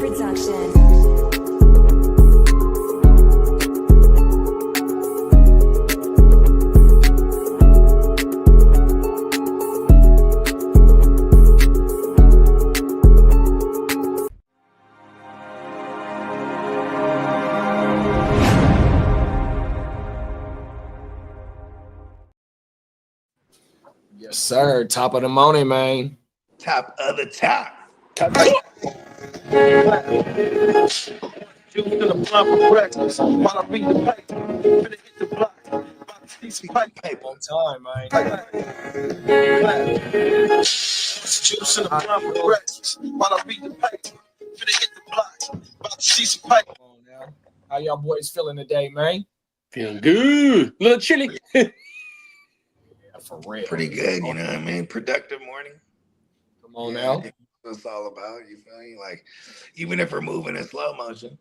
production. Yes, sir. Top of the morning, man. Top of the top. On time, man. Juice in the blunt for breakfast. While I beat the pipe, finna hit the block. About to see some pipe. Come on now. How y'all boys feeling today, man? Feeling good. A little chilly. Yeah, for real. Pretty good, you know what I mean? Productive morning. Come on now. That's what it's all about. You feel me? Like, even if we're moving in slow motion,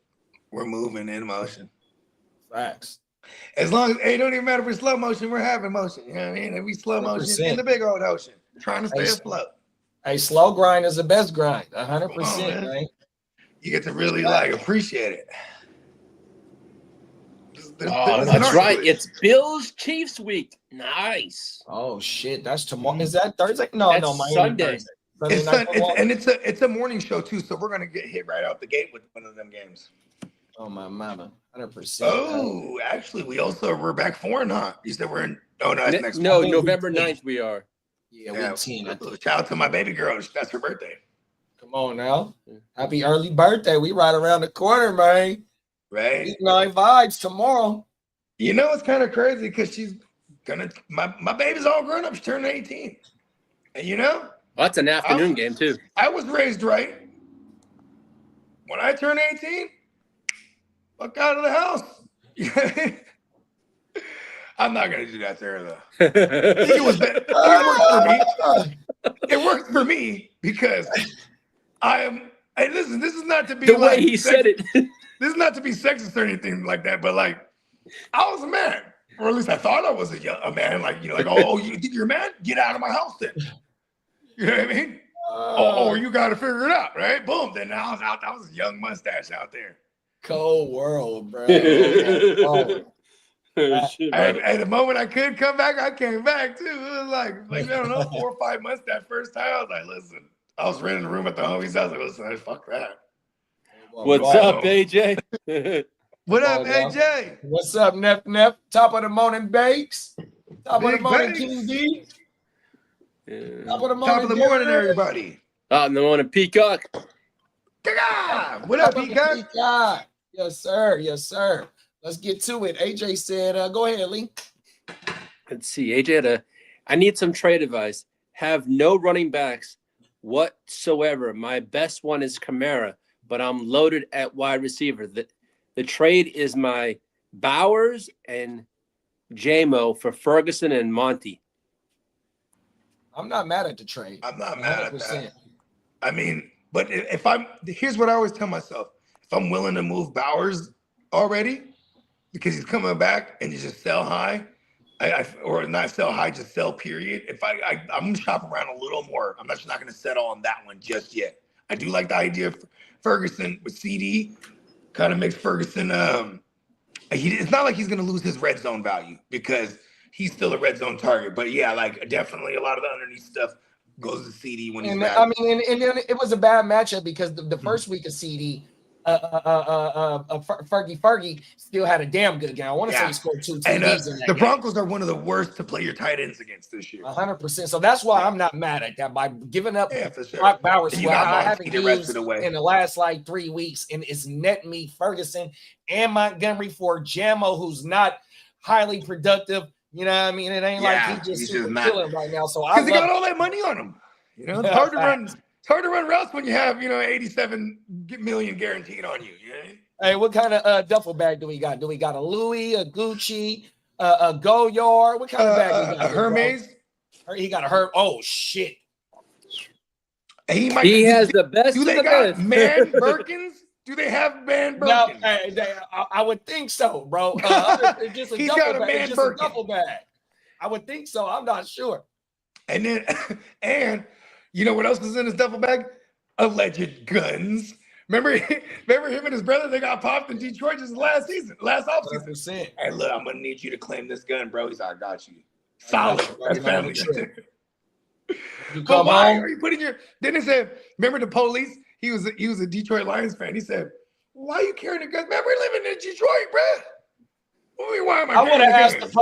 we're moving in motion. Facts. As long as it don't even matter if we're slow motion, we're having motion. You know what I mean? If we slow motion 100%. in the big old ocean, trying to stay Hey, afloat. Hey, slow grind is the best grind. 100%, man. man. You get to really like appreciate it. Oh, that's right. It's Bills Chiefs week. Nice. Oh shit, that's tomorrow. Is that Thursday? No, That's no, Miami Sunday. Thursday. Sunday night football? It's a morning show too, so we're gonna get hit right out the gate with one of them games. Oh my mama, 100%. Oh, actually, we're back 4 huh? You said we're in. Oh no, that's next. No, month. November 9th we are. Yeah, week 10. I think. Shout out to my baby girl. That's her birthday. Come on now. Happy early birthday. We right around the corner, man. Right? Week 9 vibes tomorrow. You know it's kind of crazy because she's gonna. My baby's all grown up. She's turning 18, and you know. Well, that's an afternoon game too. I was raised right. When I turn 18, fuck out of the house. I'm not gonna do that to her though. It worked for me. It worked for me because I am. Hey, listen, this is not to be The like way he said it. This is not to be sexist or anything like that, but like I was a man, or at least I thought I was a man. Like oh, you think you're a man? Get out of my house then. You know what I mean? You got to figure it out, right? Boom. Then I was out. I was a young mustache out there. Cold world, bro. Shit, At the moment I could come back, I came back too. It was like I don't know, 4 or 5 months that first time. I was like, listen, I was renting a room at the homies. I was like, listen, fuck that. What's up, AJ? What up, AJ? What's up, Neff? Top of the morning, Bakes. Top of the Big morning, Bakes. King D. Yeah. Top of the morning, Top of the morning, Derek. everybody. Out in the morning, Peacock. What up, Top of the Peacock? Peacock. Yes, sir. Yes, sir. Let's get to it. AJ said, go ahead, Lee. Let's see. AJ I need some trade advice. Have no running backs whatsoever. My best one is Kamara, but I'm loaded at wide receiver. The trade is my Bowers and JMO for Ferguson and Monty. I'm not mad at the trade. I'm not mad at 100%. that. I mean, but here's what I always tell myself. If I'm willing to move Bowers already, because he's coming back and you just sell high, or not sell high, just sell period. If I'm gonna shop around a little more, I'm just not gonna settle on that one just yet. I do like the idea of Ferguson with CD. Kind of makes Ferguson. It's not like he's gonna lose his red zone value because he's still a red zone target. But yeah, like definitely a lot of the underneath stuff goes to CD when he's back. I mean, and then it was a bad matchup because the first week of CD, Fergie still had a damn good game. I want to say he scored 2 TDs and in that the game. Broncos are one of the worst to play your tight ends against this year. 100%. So that's why I'm not mad at that by giving up Yeah, for sure. Brock Bowers, And who you got I Monty haven't the rest of used the way. in the last like 3 weeks, and it's net me Ferguson and Montgomery for Jammo, who's not highly productive. You know what I mean? It ain't like he's just super chilling right now. So I because he got all that money on him. You know, it's hard to run. It's hard to run routes when you have 87 million guaranteed on you. You know? Hey, what kind of duffel bag do we got? Do we got a Louis, a Gucci, a Goyard? What kind of bag we got? A Hermes. He got a Hermes. Oh shit! He has the best. Do they got man Birkins? Do they have man Birkins? No, I would think so, bro. Just a He's duffel got a bag. man Just Birkin. a duffel bag. I would think so. I'm not sure. And then, and you know what else is in his duffel bag? Alleged guns Remember him and his brother? They got popped in Detroit just last offseason. 100%. Hey, look, I'm gonna need you to claim this gun, bro. He's like, I got you. Solid. That's family. You But come why home. are you putting your? Then they said, remember the police? He was a Detroit Lions fan. He said, why are you carrying a gun? Man, we're living in Detroit, bro. Why am I would have asked guns?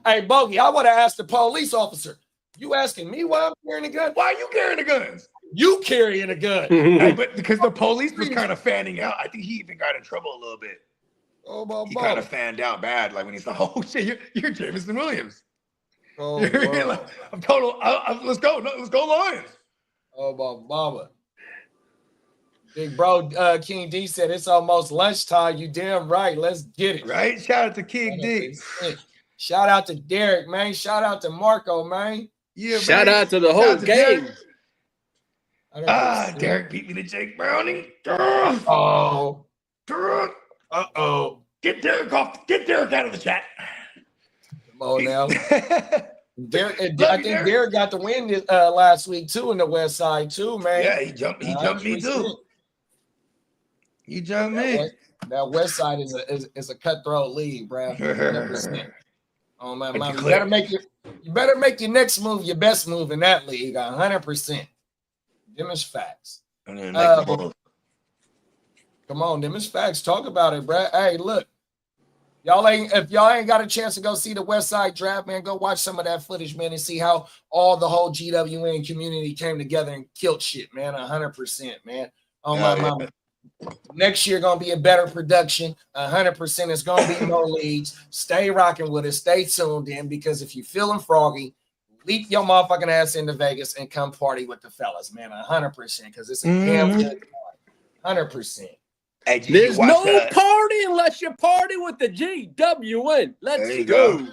Hey, Bogey, I would have asked the police officer. You asking me why I'm carrying a gun? Why are you carrying the guns? You carrying a gun. Hey, but because the police was kind of fanning out. I think he even got in trouble a little bit. Oh, He kind of fanned out bad, like when he's like, "Oh shit, you're Jameson Williams." Oh, like, I'm total. Let's go. No, let's go Lions. Oh, my mama. Big bro, King D said it's almost lunchtime. You damn right. Let's get it. Right. Shout out to King D. Shout out to Derek, man. Shout out to Marco, man. Yeah. Shout man. out to the whole game. Derek beat me to Jake Browning. Oh. Uh-oh. Get Derek out of the chat. Come on now. Derek, I think Derek got the win this, last week too in the West Side too, man. Yeah, he jumped me too. You jumped me. That West Side is a cutthroat league, bro. 100%. Oh man, you better make your next move your best move in that league. 100%. Them is facts. Come on, them is facts. Talk about it, bro. Hey, look. If y'all ain't got a chance to go see the West Side draft, man, go watch some of that footage, man, and see how all the whole GWN community came together and killed shit, man. 100%, man. Oh my mama. Next year gonna be a better production. 100%. It's gonna be no leagues. Stay rocking with us. Stay tuned in, because if you feeling froggy, leap your motherfucking ass into Vegas and come party with the fellas, man. 100%, because it's a damn good party. 100%. Hey, there's no party unless you party with the GWN. Let's go.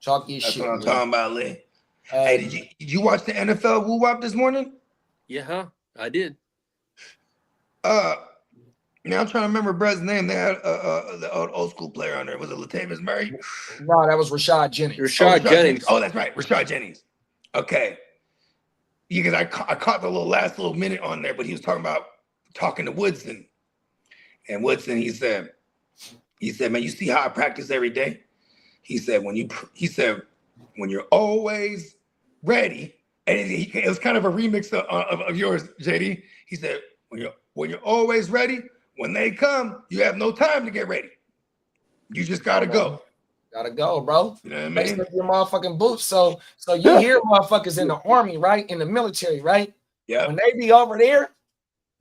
Talk your That's shit. what I'm talking about, Lee. Hey, did you watch the NFL Woo Wop this morning? Yeah, I did. Now I'm trying to remember Brett's name. They had the old school player on there. Was it Latavius Murray? No, that was Rashad Jennings. Rashad Jennings. Oh, that's right, Rashad Jennings. Okay. Because I caught the last little minute on there, but he was talking to Woodson. And Woodson, he said, man, you see how I practice every day? He said, when you're always ready, and it was kind of a remix of yours, JD. He said, when you're always ready, when they come, you have no time to get ready. You just gotta go. Gotta go, bro. You know what I mean? Make your motherfucking boots. So you hear motherfuckers in the army, right? In the military, right? Yeah. When they be over there,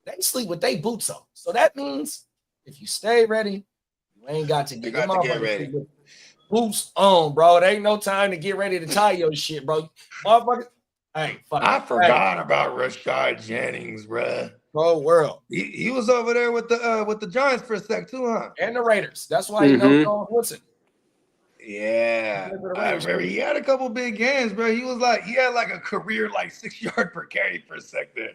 they sleep with their boots on. So that means if you stay ready, you ain't got to get ready. With boots on, bro. It ain't no time to get ready to tie your shit, bro. Motherfucker. Hey, fuck. I forgot about Rashad Jennings, bro. Whole world. He was over there with the Giants for a sec too, huh? And the Raiders. That's why you know John Woodson. Yeah, I remember he had a couple big games, bro. He had like a career 6 yard per carry for a sec there.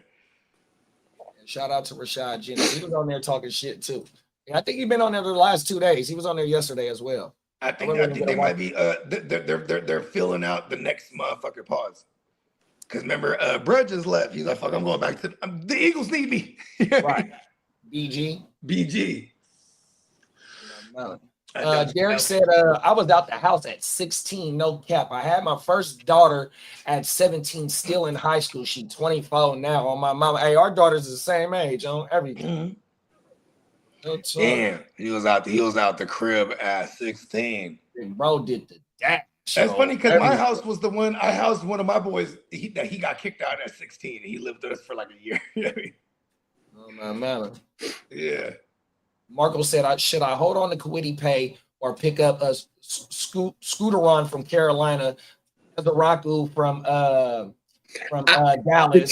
Shout out to Rashad Jennings. He was on there talking shit too. I think he's been on there the last 2 days. He was on there yesterday as well. I think they might be they're filling out the next motherfucker pause. Because remember, Brett just left. He's like, fuck, I'm going back to the Eagles need me. Right. BG. Derek said, I was out the house at 16, no cap. I had my first daughter at 17, still in high school. She's 24 now on my mama. Hey, our daughter's the same age on everything. Damn, he was out the crib at 16. Bro did that. That's funny because my house was the one I housed one of my boys. He got kicked out at 16. And he lived with us for like a year. You know what I mean? Oh my man. Yeah. Marco said, should I hold on to Kwity Paye or pick up a Scooteron from Carolina, the Raku from Dallas?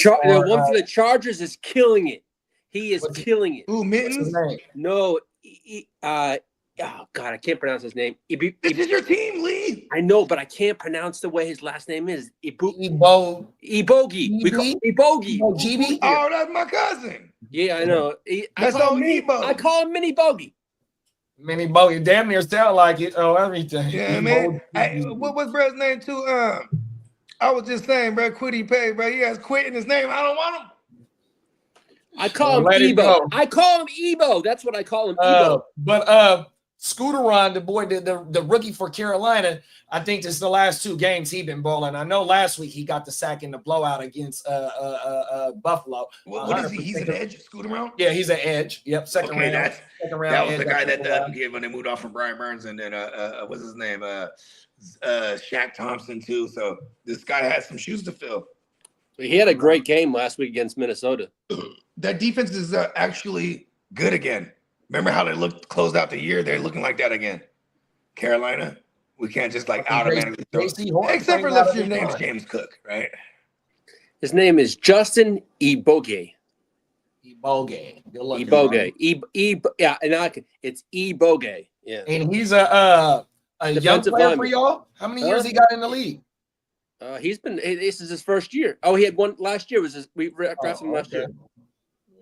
The one for the Chargers is killing it. He is killing it. Ooh, Mittens? No. Oh God, I can't pronounce his name. This is your team, Lee. I know, but I can't pronounce the way his last name is. Ibogi. We call Ibogi. GB. Oh, that's my cousin. Yeah, I know. I call him Mini Bogey. Mini Bogey. Damn near sound like it. Oh, everything. Yeah, man. Hey, what was Brett's name too? I was just saying, bro, Kwity Paye, bro. He has quit in his name. I don't want him. I call him Let it Ebo. go. I call him Ebo. That's what I call him, Ebo. But Scooteron, the boy, the rookie for Carolina, I think this is the last 2 games he been balling. I know last week he got the sack in the blowout against Buffalo. What is he? He's an edge, scoot around? Yeah, he's an edge. Yep, second round. That was edge the guy that blowout. when they moved off from Brian Burns, and then what's his name? Shaq Thompson too. So this guy has some shoes to fill. He had a great game last week against Minnesota. That defense is actually good again. Remember how they looked closed out the year? They're looking like that again. Carolina, we can't just like automatically throw. Except for if your name's James Cook, right? His name is Justin Eboge. Eboge. Eboge. Yeah, and it's Eboge. Yeah. And he's a young player lineman. for y'all. How many years he got in the league? He's been. This is his first year. Oh, he had one last year. We drafted him last year.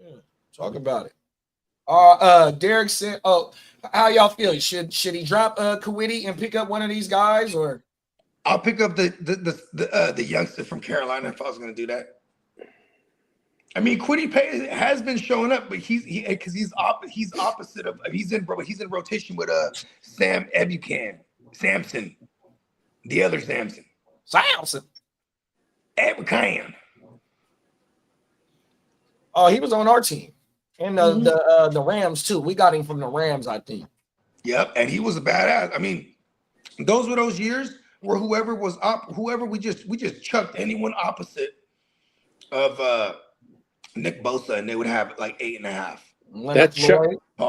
Yeah. Talk about it. Derek said, how y'all feel? Should he drop Kawiti and pick up one of these guys, or? I'll pick up the youngster from Carolina if I was going to do that. I mean, Kwity Paye has been showing up, but he's opposite of he's in rotation with Sam Ebuchan, Samson, the other Samson. Ebuchan. Oh, he was on our team. And the Rams too. We got him from the Rams, I think. Yep, and he was a badass. I mean, those were those years where whoever we just chucked anyone opposite of Nick Bosa, and they would have like 8.5.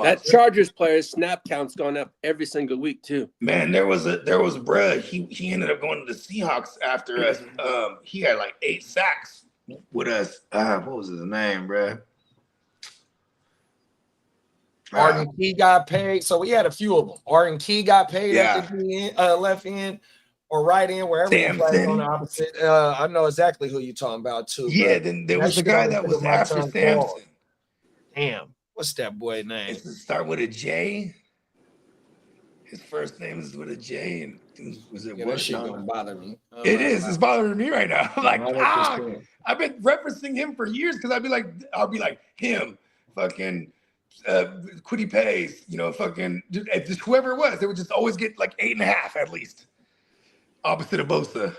That Chargers player's snap count's going up every single week too. Man, there was bruh. He ended up going to the Seahawks after us. He had like 8 sacks with us. What was his name, bruh? Arden Key got paid, so we had a few of them. Arden Key got paid at the left end or right end, wherever he played on the opposite. I know exactly who you're talking about too. Yeah, then there was a guy that was after Samson. Damn, what's that boy's name? It start with a J. His first name is with a J, and was it? That shit gonna bother me. It is. It's bothering me right now. Like, I've been referencing him for years because I'll be like him, fucking. Kwity Paye, fucking just whoever it was, they would just always get like 8.5 at least. Opposite of Bosa.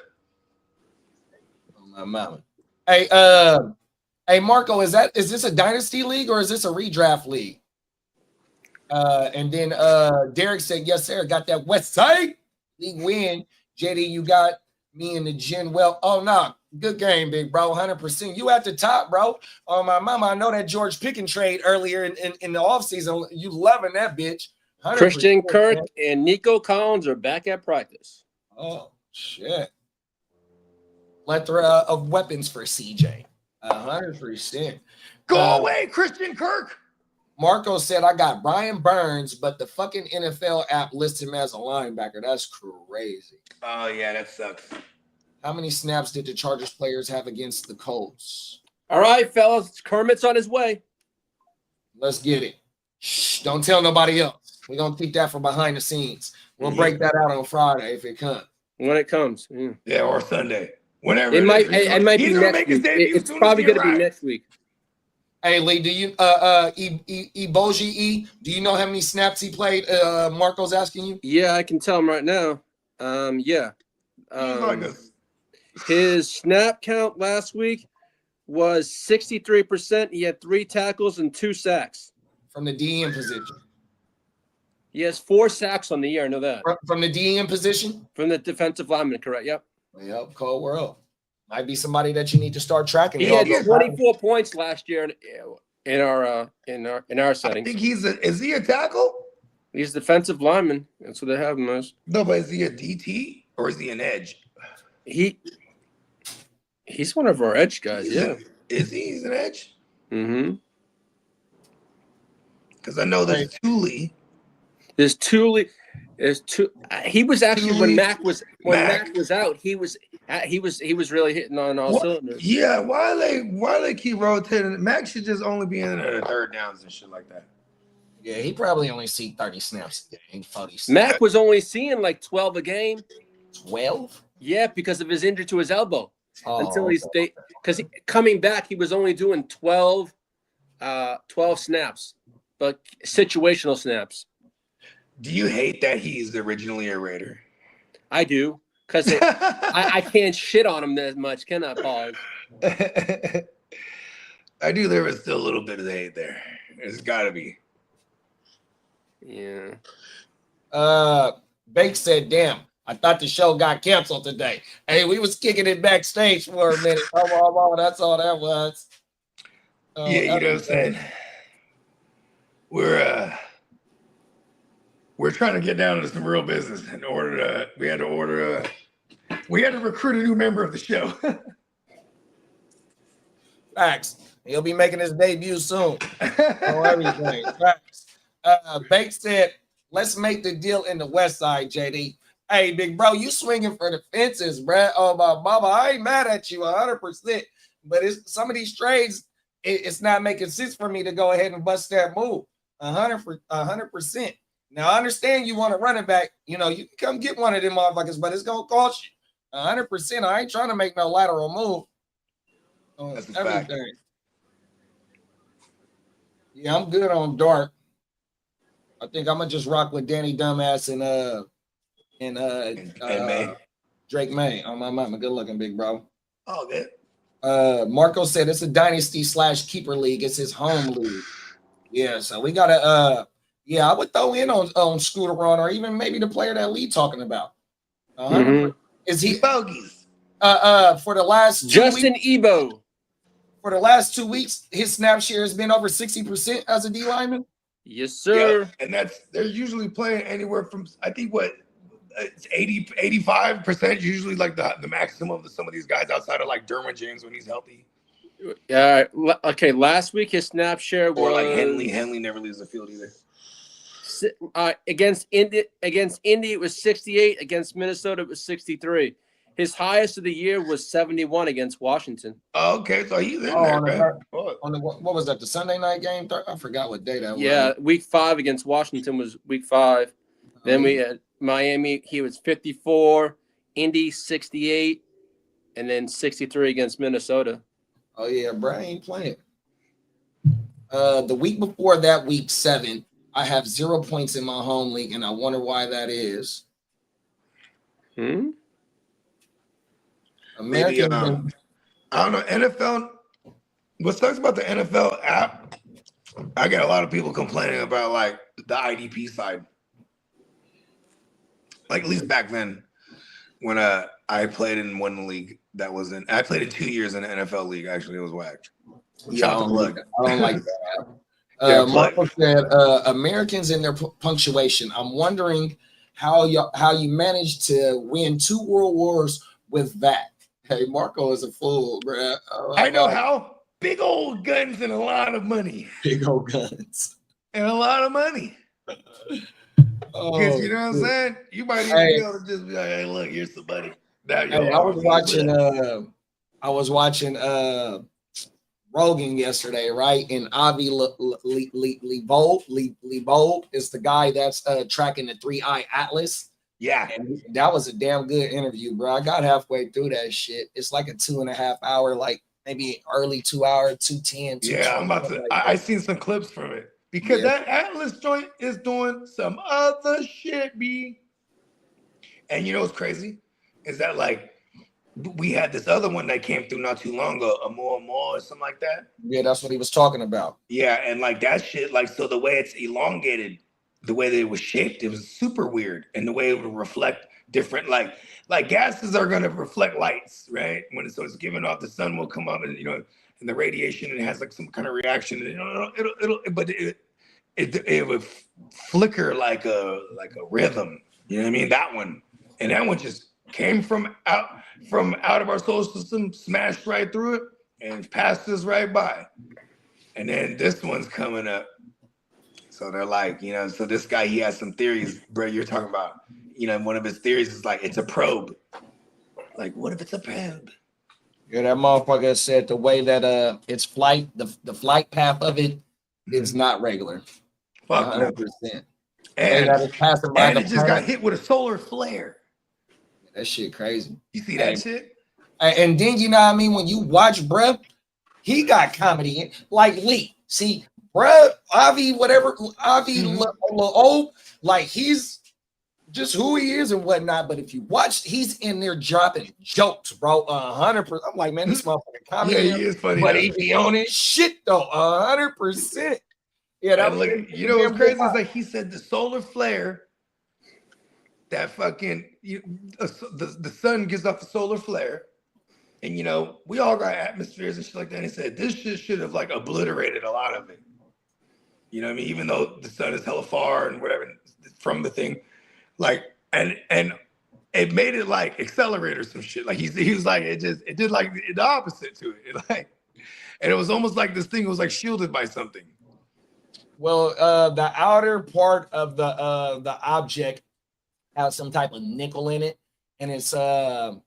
Oh, my mama. Hey, Marco, is this a dynasty league or is this a redraft league? And then Derek said, yes, sir. Got that West Side League win. JD, you got me and the Gen. Well, oh no. Good game, big bro. 100%. You at the top, bro. Oh, my mama, I know that George Pickens trade earlier in the offseason. You loving that bitch. Christian Kirk and Nico Collins are back at practice. Oh, shit. Plethora of weapons for CJ. 100%. Go away, Christian Kirk. Marco said, I got Brian Burns, but the fucking NFL app lists him as a linebacker. That's crazy. Oh, yeah, that sucks. How many snaps did the Chargers players have against the Colts? All right, fellas. Kermit's on his way. Let's get it. Shh, don't tell nobody else. We're going to keep that from behind the scenes. We'll break that out on Friday if it comes. When it comes. Yeah, or Sunday. Whenever. It might be next week. It's probably going to be next week. Hey, Lee, do you Eboji, do you know how many snaps he played? Marco's asking you. Yeah, I can tell him right now. Yeah. His snap count last week was 63%. He had 3 tackles and 2 sacks. From the DN position. He has 4 sacks on the year. I know that. From the DN position? From the defensive lineman, correct. Yep. Yep, cold world. Might be somebody that you need to start tracking. He had 24 points last year in our settings. I think is he a tackle? He's a defensive lineman. That's what they have him as. No, but is he a DT or is he an edge? He's one of our edge guys. Is he? He's an edge? Mm-hmm. Because I know there's Thule. There's Thule. He was actually when Mac was out. He was really hitting on all cylinders. Yeah, why they keep rotating? Mac should just only be in the third downs and shit like that. Yeah, he probably only see 30 snaps a game. 40 snaps. Mac was only seeing like 12 a game. 12? Yeah, because of his injury to his elbow. Until because coming back, he was only doing 12 12 snaps, but situational snaps. Do you hate that he's originally a Raider? I do, because I can't shit on him that much, can I, Paul? I do. There is still a little bit of hate there. There's got to be. Yeah. Bake said, "Damn, I thought the show got canceled today. Hey, we was kicking it backstage for a minute. Oh, that's all that was." Yeah, you know what I'm saying? We're trying to get down to some real business in order to. We had to recruit a new member of the show. Facts. He'll be making his debut soon. Everything. Facts. Bake said, "Let's make the deal in the West Side, JD." Hey, big bro, you swinging for the fences, bruh. Oh, my mama, I ain't mad at you 100%. But it's some of these trades, it's not making sense for me to go ahead and bust that move 100%. Now, I understand you want a running back. You know, you can come get one of them motherfuckers, but it's going to cost you 100%. I ain't trying to make no lateral move. That's a fact. Yeah, I'm good on Dart. I think I'm gonna just rock with Danny Dumbass and May. Drake May on my mama. Good looking, big bro. Oh, good. Marco said it's a dynasty / keeper league. It's his home league. Yeah, so we gotta I would throw in on Scooter Ron or even maybe the player that Lee talking about. Is he bogeys? For the last Justin Ebo. For the last 2 weeks, his snap share has been over 60% as a D lineman. Yes, sir. Yeah, and they're usually playing anywhere from, I think, it's 85% usually like the maximum of some of these guys outside of like Derwin James when he's healthy. Okay, last week his snap share was, or like Henley. Henley never leaves the field either. Against Indy it was 68. Against Minnesota it was 63. His highest of the year was 71 against Washington. Oh, okay, so he's in there, man. What was that? The Sunday night game? I forgot what day that was. Yeah, week 5 against Washington was week 5. Then we had Miami. He was 54. Indy 68, and then 63 against Minnesota. Oh yeah, Brian ain't playing. The week before that, week 7, I have 0 points in my home league, and I wonder why that is. Maybe, I don't know. NFL. What sucks about the NFL app? I get a lot of people complaining about like the IDP side. Like at least back then, when I played in one league that was I played in 2 years in an NFL league. Actually, it was whack. Yeah, I don't like that. Marco said Americans in their punctuation. I'm wondering how you managed to win 2 world wars with that. Hey, Marco is a fool, bro. I know how. Big old guns and a lot of money. Big old guns. And a lot of money. Because you know what I'm saying? You might even be able to just be like, hey, look, here's some money. I was watching Rogan yesterday, right? And Avi Leibov is the guy that's tracking the 3-Eye Atlas. Yeah, and that was a damn good interview, bro. I got halfway through that shit. It's like a 2.5 hour, like maybe early 2 hour, 2:10. Yeah, I'm about to. I seen some clips from it because that Atlas joint is doing some other shit, B. And you know what's crazy is that like we had this other one that came through not too long ago, a more or something like that. Yeah, that's what he was talking about. Yeah, and like that shit, like so the way it's elongated. The way that it was shaped, it was super weird. And the way it would reflect different, like gases are going to reflect lights, right? When it's giving off, the sun will come up and, and the radiation, and it has like some kind of reaction. It would flicker like a rhythm. You know what I mean? That one. And that one just came from out of our solar system, smashed right through it, and passed us right by. And then this one's coming up. So they're like, so this guy, he has some theories, bro. You're talking about, one of his theories is like, it's a probe. Like, what if it's a probe? Yeah, that motherfucker said the way that its flight, the flight path of it is not regular. Fuck 100%. And it just got hit with a solar flare. That shit crazy. You see that shit? And then, you know what I mean? When you watch, bruh, he got comedy in. Like Lee. See, bruh, Avi, whatever, Avi, old, like he's just who he is and whatnot. But if you watch, he's in there dropping jokes, bro. 100%. I'm like, man, this motherfucking comedy. Yeah, he is funny. But though. he be on his shit though, 100%. Yeah, that And was look, you know what's crazy is like he said the solar flare, that fucking the sun gives off the solar flare, and you know we all got atmospheres and shit like that. And he said this shit should have like obliterated a lot of it. You know what I mean? Even though the sun is hella far and whatever from the thing, like and it made it like accelerate or some shit. Like he was like it did like the opposite to it. Like, and it was almost like this thing was like shielded by something. Well, the outer part of the object has some type of nickel in it, and it's fuck,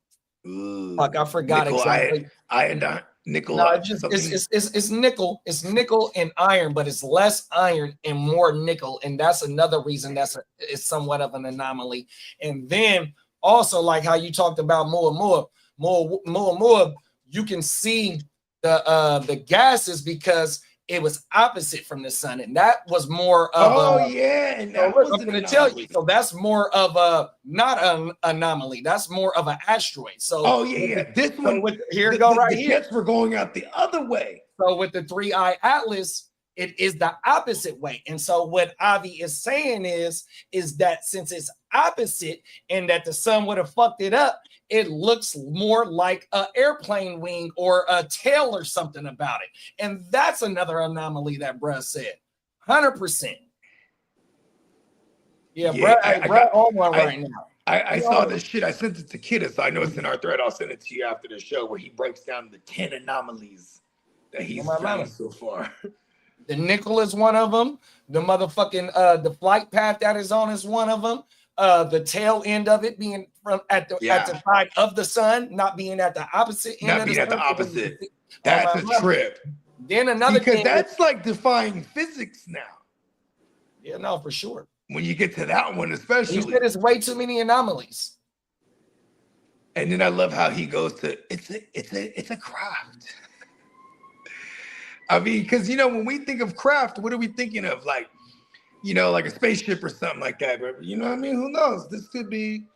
I forgot nickel, exactly. Iodine, nickel. No, it's nickel. It's nickel and iron, but it's less iron and more nickel, and that's another reason it's somewhat of an anomaly. And then also, like how you talked about Muamua, you can see the gases because it was opposite from the sun, and that was more of and that I'm going to tell you. So that's more of a not an anomaly. That's more of an asteroid. So this one here the jets were going out the other way. So with the 3-eye atlas, it is the opposite way. And so what Avi is saying is that since it's opposite and that the sun would have fucked it up, it looks more like an airplane wing or a tail or something about it. And that's another anomaly that bruh said. 100%. Yeah, bruh on one right now. I saw this shit. I sent it to Kidda, so I know it's in our thread. I'll send it to you after the show where he breaks down the 10 anomalies that he's found so far. The nickel is one of them. The motherfucking the flight path that is on is one of them. The tail end of it being from at the side of the sun, not being at the opposite end. Not being at the opposite. That's a trip. Then another because thing that's like defying physics now. Yeah, no, for sure. When you get to that one, especially, he said it's way too many anomalies. And then I love how he goes to it's a craft. I mean, because you know, when we think of craft, what are we thinking of? Like, you know, like a spaceship or something like that. But you know what I mean? Who knows? This could be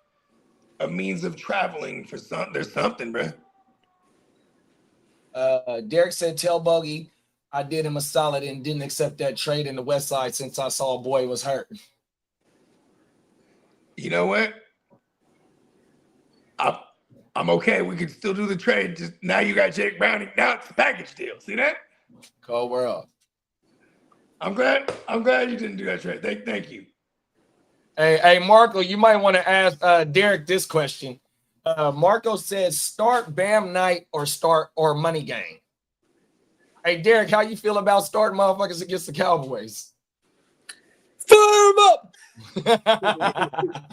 a means of traveling for some. There's something, bro. Derek said, "Tell Bogey I did him a solid and didn't accept that trade in the West Side since I saw a boy was hurt." You know what? I'm okay. We can still do the trade. Just now you got Jake Browning. Now it's a package deal. See that? Cold world. I'm glad you didn't do that trade. Thank you. Hey, Marco, you might want to ask Derek this question. Marco says, start Bam Night or Money Gang. Hey, Derek, how you feel about starting motherfuckers against the Cowboys? Firm up.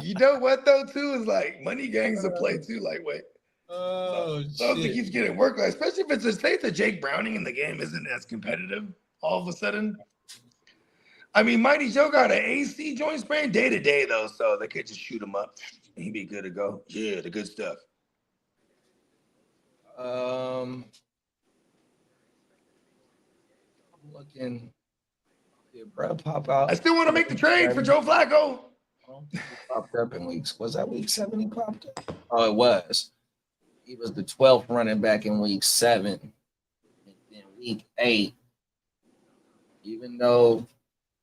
You know what though, too, is like Money Gang's a play too, lightweight. Oh, so I don't think he's getting work, especially if it's a state that Jake Browning in the game isn't as competitive all of a sudden. I mean, Mighty Joe got an AC joint sprain day to day though, so they could just shoot him up. He'd be good to go. Yeah, the good stuff. I'm looking. Yeah, bro, pop out. I still want to make the trade for Joe Flacco. He popped up in weeks. Was that week 7 he popped up? Oh, it was. He was the 12th running back in week 7. And then week 8, even though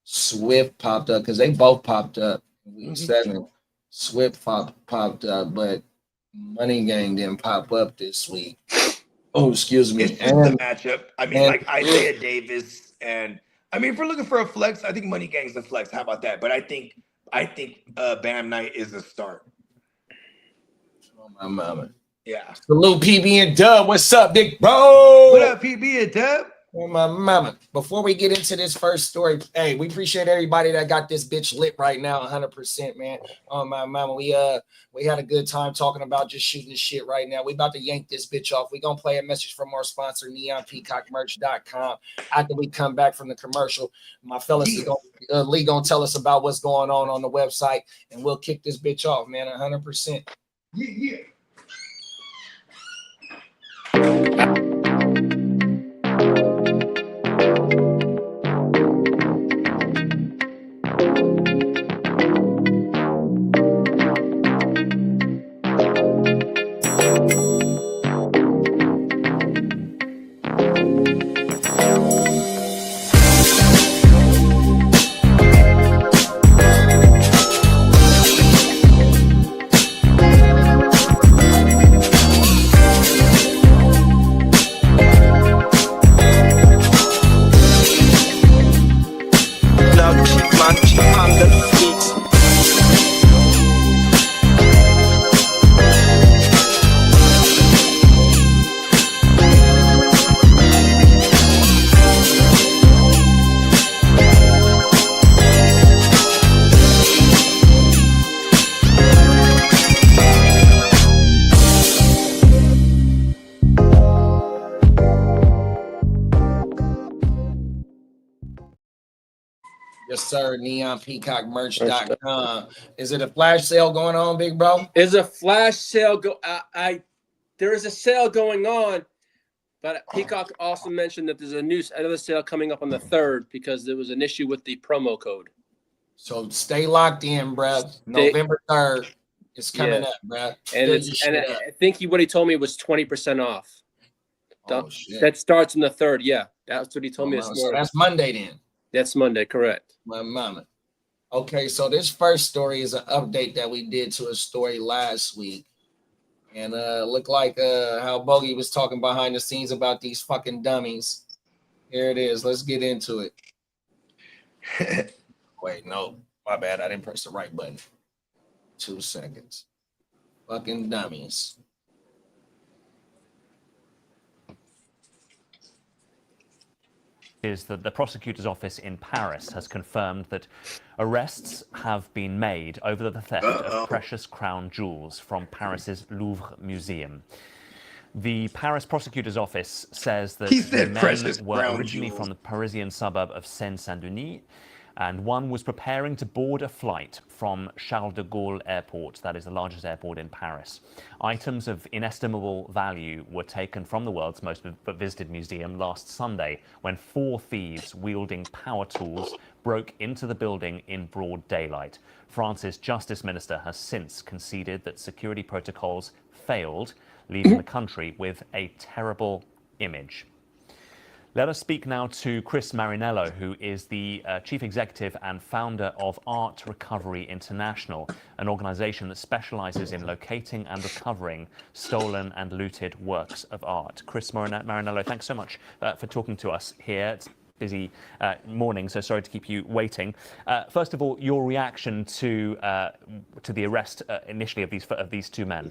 Swift popped up, because they both popped up in week 7. Swift popped up, but Money Gang didn't pop up this week. Oh, excuse me. It's just the matchup. I mean, like Isaiah Davis and I mean, if we're looking for a flex, I think Money Gang's a flex. How about that? But I think Bam Night is a start. Oh, my mama. Yeah. Salute PB and Dub. What's up, big bro? What up, PB and Dub? Oh, my mama. Before we get into this first story, hey, we appreciate everybody that got this bitch lit right now, 100%, man. Oh, my mama. We had a good time talking about just shooting this shit right now. We about to yank this bitch off. We gonna play a message from our sponsor, neonpeacockmerch.com. After we come back from the commercial, my fellas is Lee gonna tell us about what's going on the website, and we'll kick this bitch off, man, 100%. Yeah. Heart2Stsrt neonpeacockmerch.com. Is it a flash sale going on, big bro? There's a flash sale. There is a sale going on, but Peacock also mentioned that there's another sale coming up on the 3rd because there was an issue with the promo code. So stay locked in, bro. November 3rd is coming up, bro. And I think what he told me was 20% off. Oh, shit. That starts on the 3rd. Yeah, that's what he told me this morning. So that's Monday then. That's Monday, correct. My mama. Okay, so this first story is an update that we did to a story last week. And looked like how Bogey was talking behind the scenes about these fucking dummies. Here it is. Let's get into it. Wait, no. My bad. I didn't press the right button. 2 seconds. Fucking dummies. Is that the prosecutor's office in Paris has confirmed that arrests have been made over the theft of precious crown jewels from Paris's Louvre Museum. The Paris prosecutor's office says that the men were originally from the Parisian suburb of Seine-Saint-Denis, and one was preparing to board a flight from Charles de Gaulle Airport, that is the largest airport in Paris. Items of inestimable value were taken from the world's most visited museum last Sunday when 4 thieves wielding power tools broke into the building in broad daylight. France's justice minister has since conceded that security protocols failed, leaving the country with a terrible image. Let us speak now to Chris Marinello, who is the chief executive and founder of Art Recovery International, an organization that specializes in locating and recovering stolen and looted works of art. Chris Marinello, thanks so much for talking to us here. It's busy morning, so sorry to keep you waiting. First of all, your reaction to the arrest initially of these 2 men.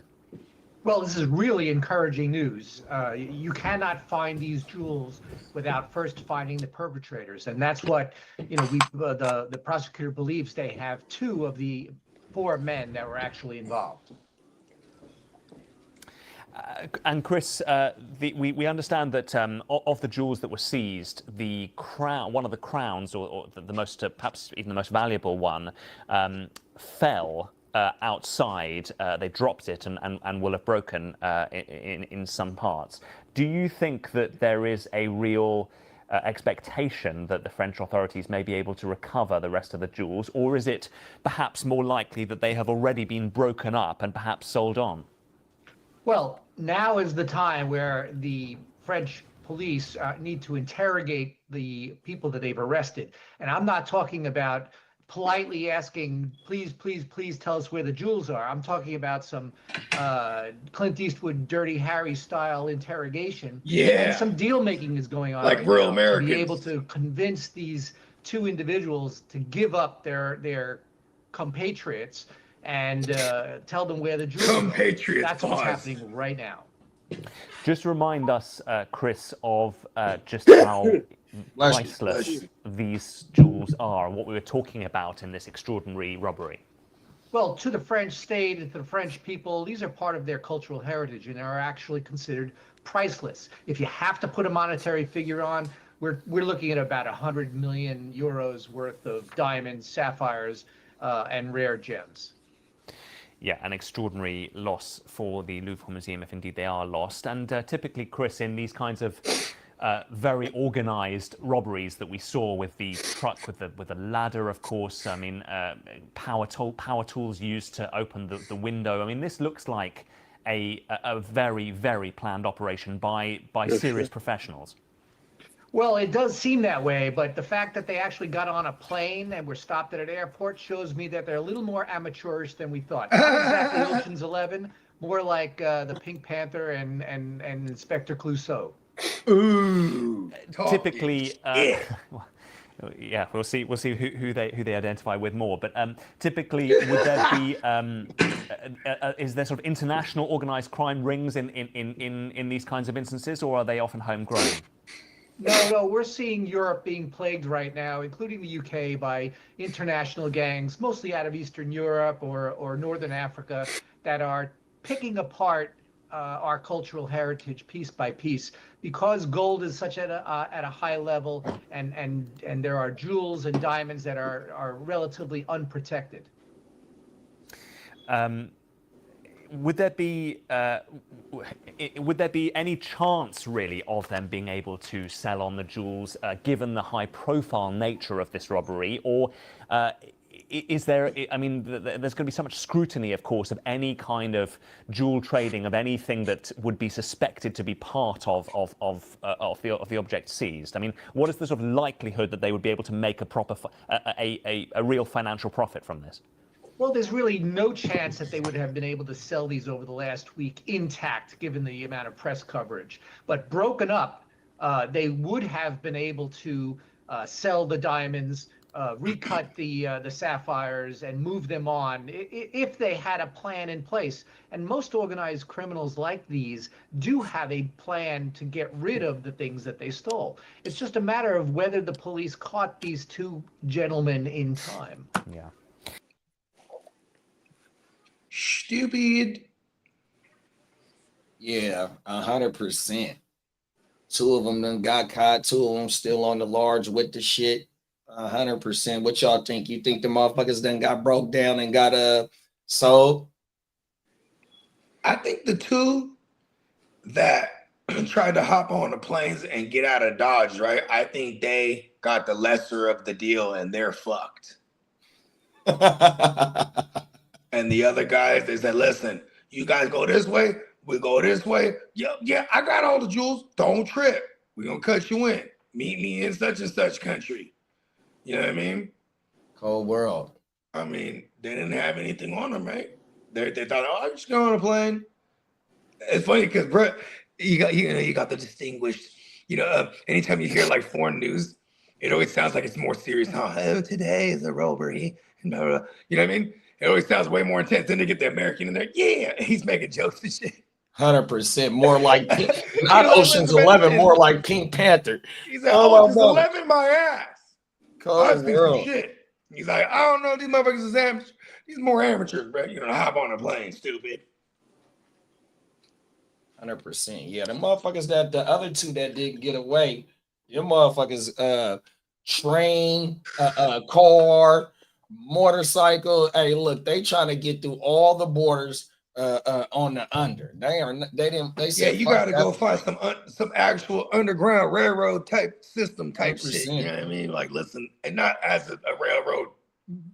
Well, this is really encouraging news. You cannot find these jewels without first finding the perpetrators, and that's what the prosecutor believes they have 2 of the 4 men that were actually involved. And Chris, we understand that of the jewels that were seized, the crown, one of the crowns, or the most, perhaps even the most valuable one, fell outside. They dropped it and will have broken in some parts. Do you think that there is a real expectation that the French authorities may be able to recover the rest of the jewels, or is it perhaps more likely that they have already been broken up and perhaps sold on? Well, now is the time where the French police need to interrogate the people that they've arrested. And I'm not talking about politely asking, please, please, please tell us where the jewels are. I'm talking about some Clint Eastwood Dirty Harry style interrogation. Yeah. And some deal making is going on. Like right real now Americans. to be able to convince these 2 individuals to give up their compatriots and tell them where the jewels are. Compatriots. That's what's happening right now. Just remind us, Chris, of just how priceless these jewels are and what we were talking about in this extraordinary robbery. Well, to the French state and to the French people, these are part of their cultural heritage and are actually considered priceless. If you have to put a monetary figure on, we're looking at about 100 million euros worth of diamonds, sapphires, and rare gems. Yeah, an extraordinary loss for the Louvre Museum, if indeed they are lost. And typically, Chris, in these kinds of very organized robberies that we saw with the truck with the ladder, of course, I mean, power tools used to open the window. I mean, this looks like a very, very planned operation by serious professionals. Well, it does seem that way, but the fact that they actually got on a plane and were stopped at an airport shows me that they're a little more amateurish than we thought. Not exactly Ocean's 11, more like the Pink Panther and Inspector Clouseau. Ooh. Typically, yeah, we'll see who they identify with more. But typically, would there be is there sort of international organized crime rings in these kinds of instances, or are they often homegrown? No, we're seeing Europe being plagued right now, including the UK, by international gangs, mostly out of Eastern Europe or Northern Africa, that are picking apart our cultural heritage piece by piece, because gold is such at a high level, and there are jewels and diamonds that are relatively unprotected. Would there be any chance really of them being able to sell on the jewels, given the high-profile nature of this robbery, or is there? I mean, there's going to be so much scrutiny, of course, of any kind of jewel trading, of anything that would be suspected to be part of the object seized. I mean, what is the sort of likelihood that they would be able to make a proper, a real financial profit from this? Well, there's really no chance that they would have been able to sell these over the last week intact, given the amount of press coverage. But broken up, they would have been able to sell the diamonds, recut the sapphires, and move them on if they had a plan in place. And most organized criminals like these do have a plan to get rid of the things that they stole. It's just a matter of whether the police caught these two gentlemen in time. Yeah. Stupid. Yeah, 100%. Two of them done got caught. Two of them still on the large with the shit. 100%. What y'all think? You think the motherfuckers done got broke down and got sold? I think the two that tried to hop on the planes and get out of Dodge, right? I think they got the lesser of the deal and they're fucked. And the other guys, they said, listen, you guys go this way, we go this way. Yeah, I got all the jewels. Don't trip. We're going to cut you in. Meet me in such and such country. You know what I mean? Cold world. I mean, they didn't have anything on them, right? They thought, oh, I'm just going on a plane. It's funny because, bro, you got the distinguished, anytime you hear like foreign news, it always sounds like it's more serious. Oh, today is a robbery. And blah, blah, blah. You know what I mean? It always sounds way more intense. Then they get the American in there. Yeah, he's making jokes and shit. 100%. More like not Ocean's 11, more like Pink Panther. He's like, Ocean's 11, my ass. I speak some shit. He's like, I don't know, these motherfuckers is amateurs. These more amateurs, bro. Hop on a plane, stupid. 100%. Yeah, the motherfuckers that the other two that didn't get away, them motherfuckers train, car, motorcycle. Hey, look, they trying to get through all the borders on the under. They said, you gotta go find some actual underground railroad type system type 100%. shit. You know what I mean? Like, listen, and not as a railroad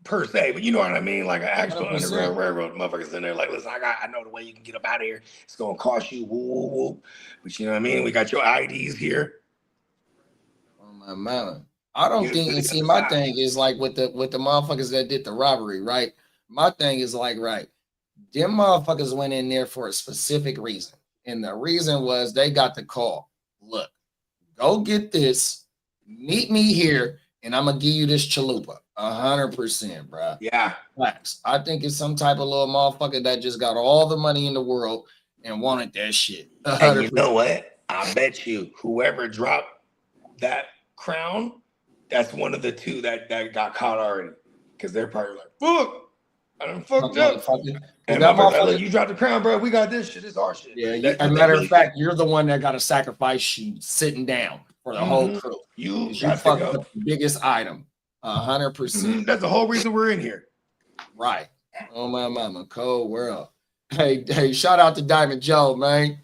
per se, but you know what I mean? Like an actual 100%. underground railroad motherfuckers in there. Like, listen, I know the way you can get up out of here. It's gonna cost you woo woo woo. But you know what I mean? We got your IDs here. Oh my mama. I don't think, and see, my thing is like with the motherfuckers that did the robbery, right? My thing is like, right, them motherfuckers went in there for a specific reason. And the reason was they got the call. Look, go get this, meet me here, and I'm gonna give you this chalupa. 100%, bro. Yeah. Facts. I think it's some type of little motherfucker that just got all the money in the world and wanted that shit. 100%. And you know what? I bet you whoever dropped that crown, that's one of the two that got caught already. Because they're probably like, fuck, I done fucked up. And that motherfucker, you dropped the crown, bro. We got this shit. It's our shit. Yeah, as a matter of fact, you're the one that got to sacrifice you sitting down for the whole crew. You fucked up the biggest item. 100%. That's the whole reason we're in here. Right. Oh my mama, cold world. Hey, shout out to Diamond Joe, man.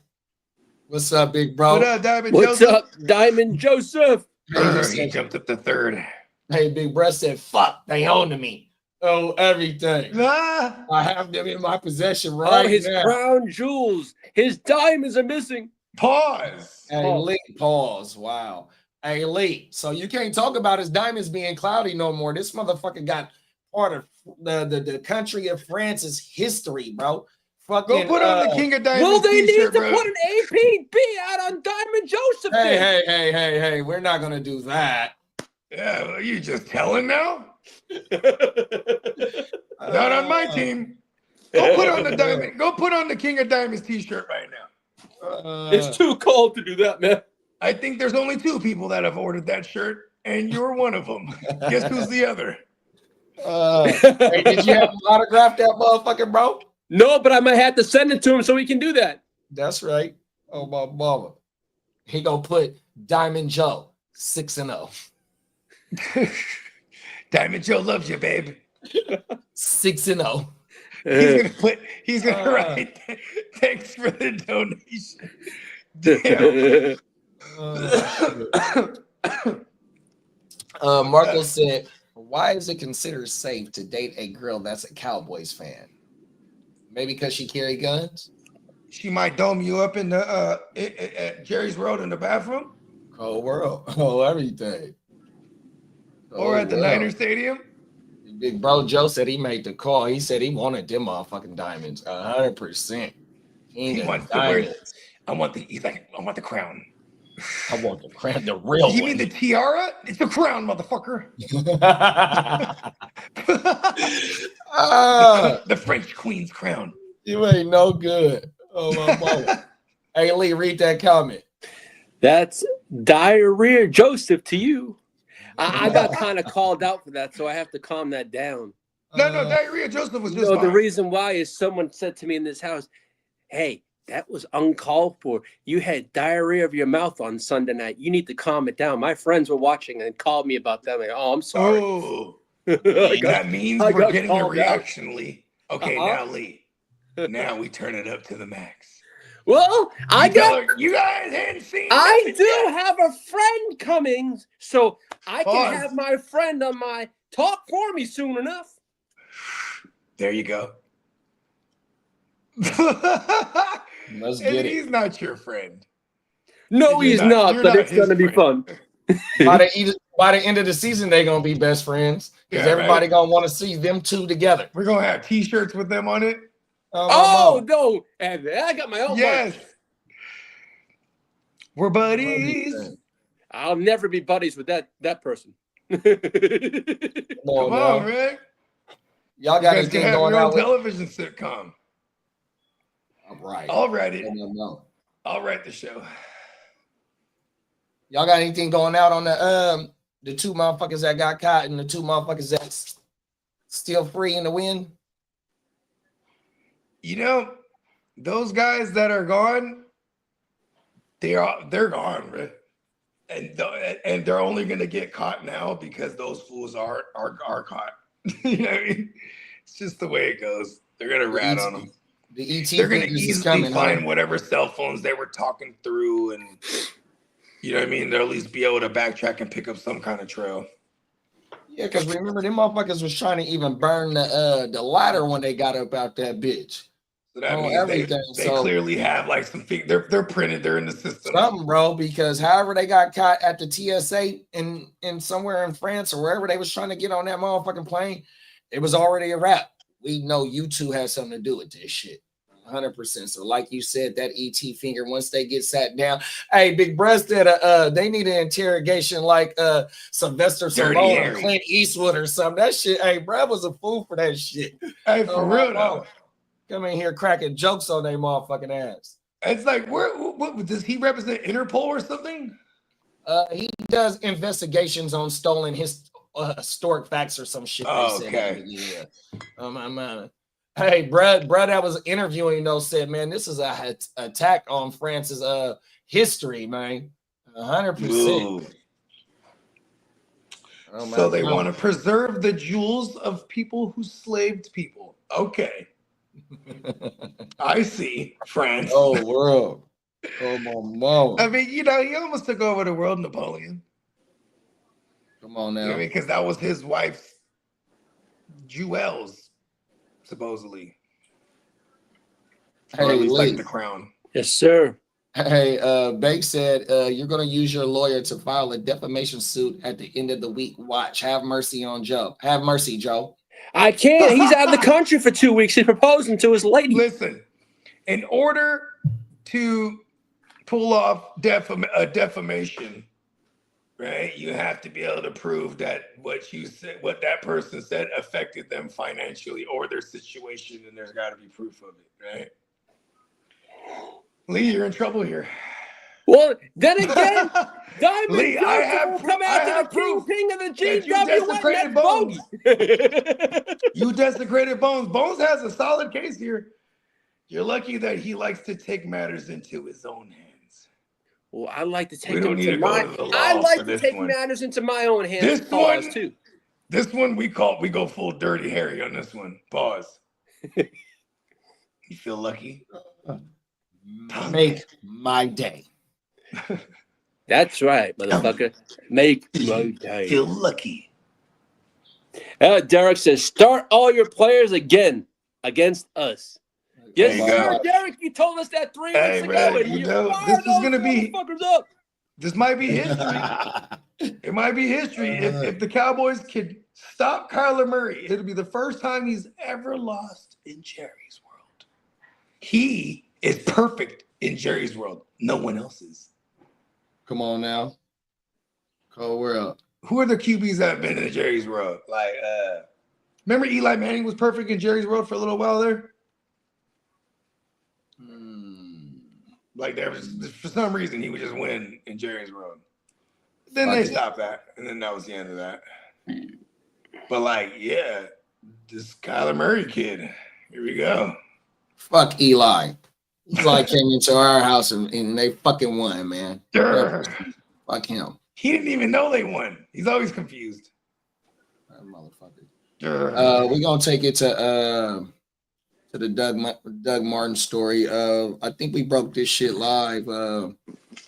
What's up, big bro? What up, Diamond What's Joseph? up, Diamond Joseph? He jumped up to third. Hey, big bro said, fuck, they own to me. Oh, everything. Ah. I have them in my possession right Oh, his now. crown jewels. His diamonds are missing. Pause. Hey, Lee, pause. Wow. Hey, Lee, so you can't talk about his diamonds being cloudy no more. This motherfucker got part of the country of France's history, bro. Fucking, Go put on the King of Diamonds Well, they need t-shirt, to bro. put an APB out on Diamond Joseph. Hey, we're not gonna do that. Yeah, well, you just telling now? Not on my team. Go put on the diamond. Go put on the King of Diamonds t-shirt right now. It's too cold to do that, man. I think there's only 2 people that have ordered that shirt, and you're one of them. Guess who's the other? Hey, did you have him autograph that motherfucker, bro? No, but I might have to send it to him so he can do that. That's right. Oh my mama. He gonna put Diamond Joe 6-0. Diamond Joe loves you, babe. 6-0. He's gonna write, thanks for the donation. Damn. Marco said, why is it considered safe to date a girl that's a Cowboys fan? Maybe because she carry guns? She might dome you up in the at Jerry's World in the bathroom. Cold world. Oh, everything. Or at the Niner Stadium. Big bro Joe said he made the call. He said he wanted them motherfucking diamonds. 100%. He wants to wear it. He's like, I want the crown. I want the crown, the real You one. mean the tiara? It's the crown, motherfucker. The French Queen's crown. You ain't no good. Oh my mama. Hey Lee, read that comment. That's diarrhea Joseph to you. I got kind of called out for that, so I have to calm that down. No, diarrhea Joseph was just No, fine. the reason why is someone said to me in this house, hey, that was uncalled for. You had diarrhea of your mouth on Sunday night. You need to calm it down. My friends were watching and called me about that. Like, oh, I'm sorry. Oh, that means we're getting a reaction, Lee. Okay, now Lee. Now we turn it up to the max. Well, you guys hadn't seen. I do have a friend coming, so I can have my friend on my talk for me soon enough. There you go. Let's get it. He's not your friend. No, he's not, but it's going to be fun. By the end of the season, they're going to be best friends because everybody going to want to see them two together. We're going to have T-shirts with them on it. Oh, no. And I got my own. Yes. Buddy. We're buddies. I'll never be buddies with that person. Come on, Rick. Y'all got anything going on? Television sitcom. All right. I'll write it. I'll write the show. Y'all got anything going out on the two motherfuckers that got caught and the two motherfuckers that's still free in the wind? You know, those guys that are gone, they're gone, right? And they're only gonna get caught now because those fools are caught. You know what I mean? It's just the way it goes. They're gonna rat on them. The ET they're gonna easily find whatever cell phones they were talking through, and you know what I mean. They'll at least be able to backtrack and pick up some kind of trail. Yeah, because remember, them motherfuckers was trying to even burn the ladder when they got up out that bitch. So that means they clearly have like some things. They're printed. They're in the system. Something, bro. Because however they got caught at the TSA in somewhere in France or wherever they was trying to get on that motherfucking plane, it was already a wrap. We know you two had something to do with this shit. 100%. So, like you said, that ET finger, once they get sat down, hey, Big Breast said they need an interrogation like Sylvester Stallone or Clint Eastwood or something. That shit, hey, Brad was a fool for that shit. Hey, for real though. Come in here cracking jokes on their motherfucking ass. It's like, what does he represent? Interpol or something? He does investigations on stolen historic facts or some shit. Okay. Yeah. Hey, Brad that was interviewing though said, man, this is a attack on France's history, man. 100%. So they want to preserve the jewels of people who slaved people. Okay. I see, France. Oh, world. Oh, my mama. I mean, you know, he almost took over the world, Napoleon. Come on now. You know, because that was his wife's jewels, supposedly. Or at least like the crown. Yes, sir. Hey, Bake said you're going to use your lawyer to file a defamation suit at the end of the week. Watch. Have mercy on Joe. Have mercy, Joe. I can't. He's out of the country for 2 weeks. He's proposing to his lady. Listen, in order to pull off defamation, right, you have to be able to prove that what you said, what that person said, affected them financially or their situation, and there's got to be proof of it, right? Lee, you're in trouble here. Well, then again, Diamond Lee, will come after the kingpin of the GW Bones. You desecrated Bones. Bones has a solid case here. You're lucky that he likes to take matters into his own hands. Well, I like to take We don't them need to to go my. to the law I like for to this take one. matters into my own hands. This Pause one- too. This one we go full Dirty Harry on this one. Pause. You feel lucky? Make my day. That's right, motherfucker. Make my day. Feel lucky. Derek says, start all your players again against us. Yes, There you sir, go. Derek. You told us that 3 Hey, weeks ago, man, and you you know, fired this is those gonna be- motherfuckers up. This might be history. It might be history. If the Cowboys could stop Kyler Murray, it'll be the first time he's ever lost in Jerry's world. He is perfect in Jerry's world. No one else is. Come on now. Cold world. Who are the QBs that have been in Jerry's world? Like, remember Eli Manning was perfect in Jerry's world for a little while there? Like, there was, for some reason, he would just win in Jerry's world. Then they stopped that, and then that was the end of that. But, like, yeah, this Kyler Murray kid, here we go. Fuck Eli. Eli came into our house and they fucking won, man. Fuck him. He didn't even know they won. He's always confused. That motherfucker. We're gonna take it to the Doug Martin story. I think we broke this shit live on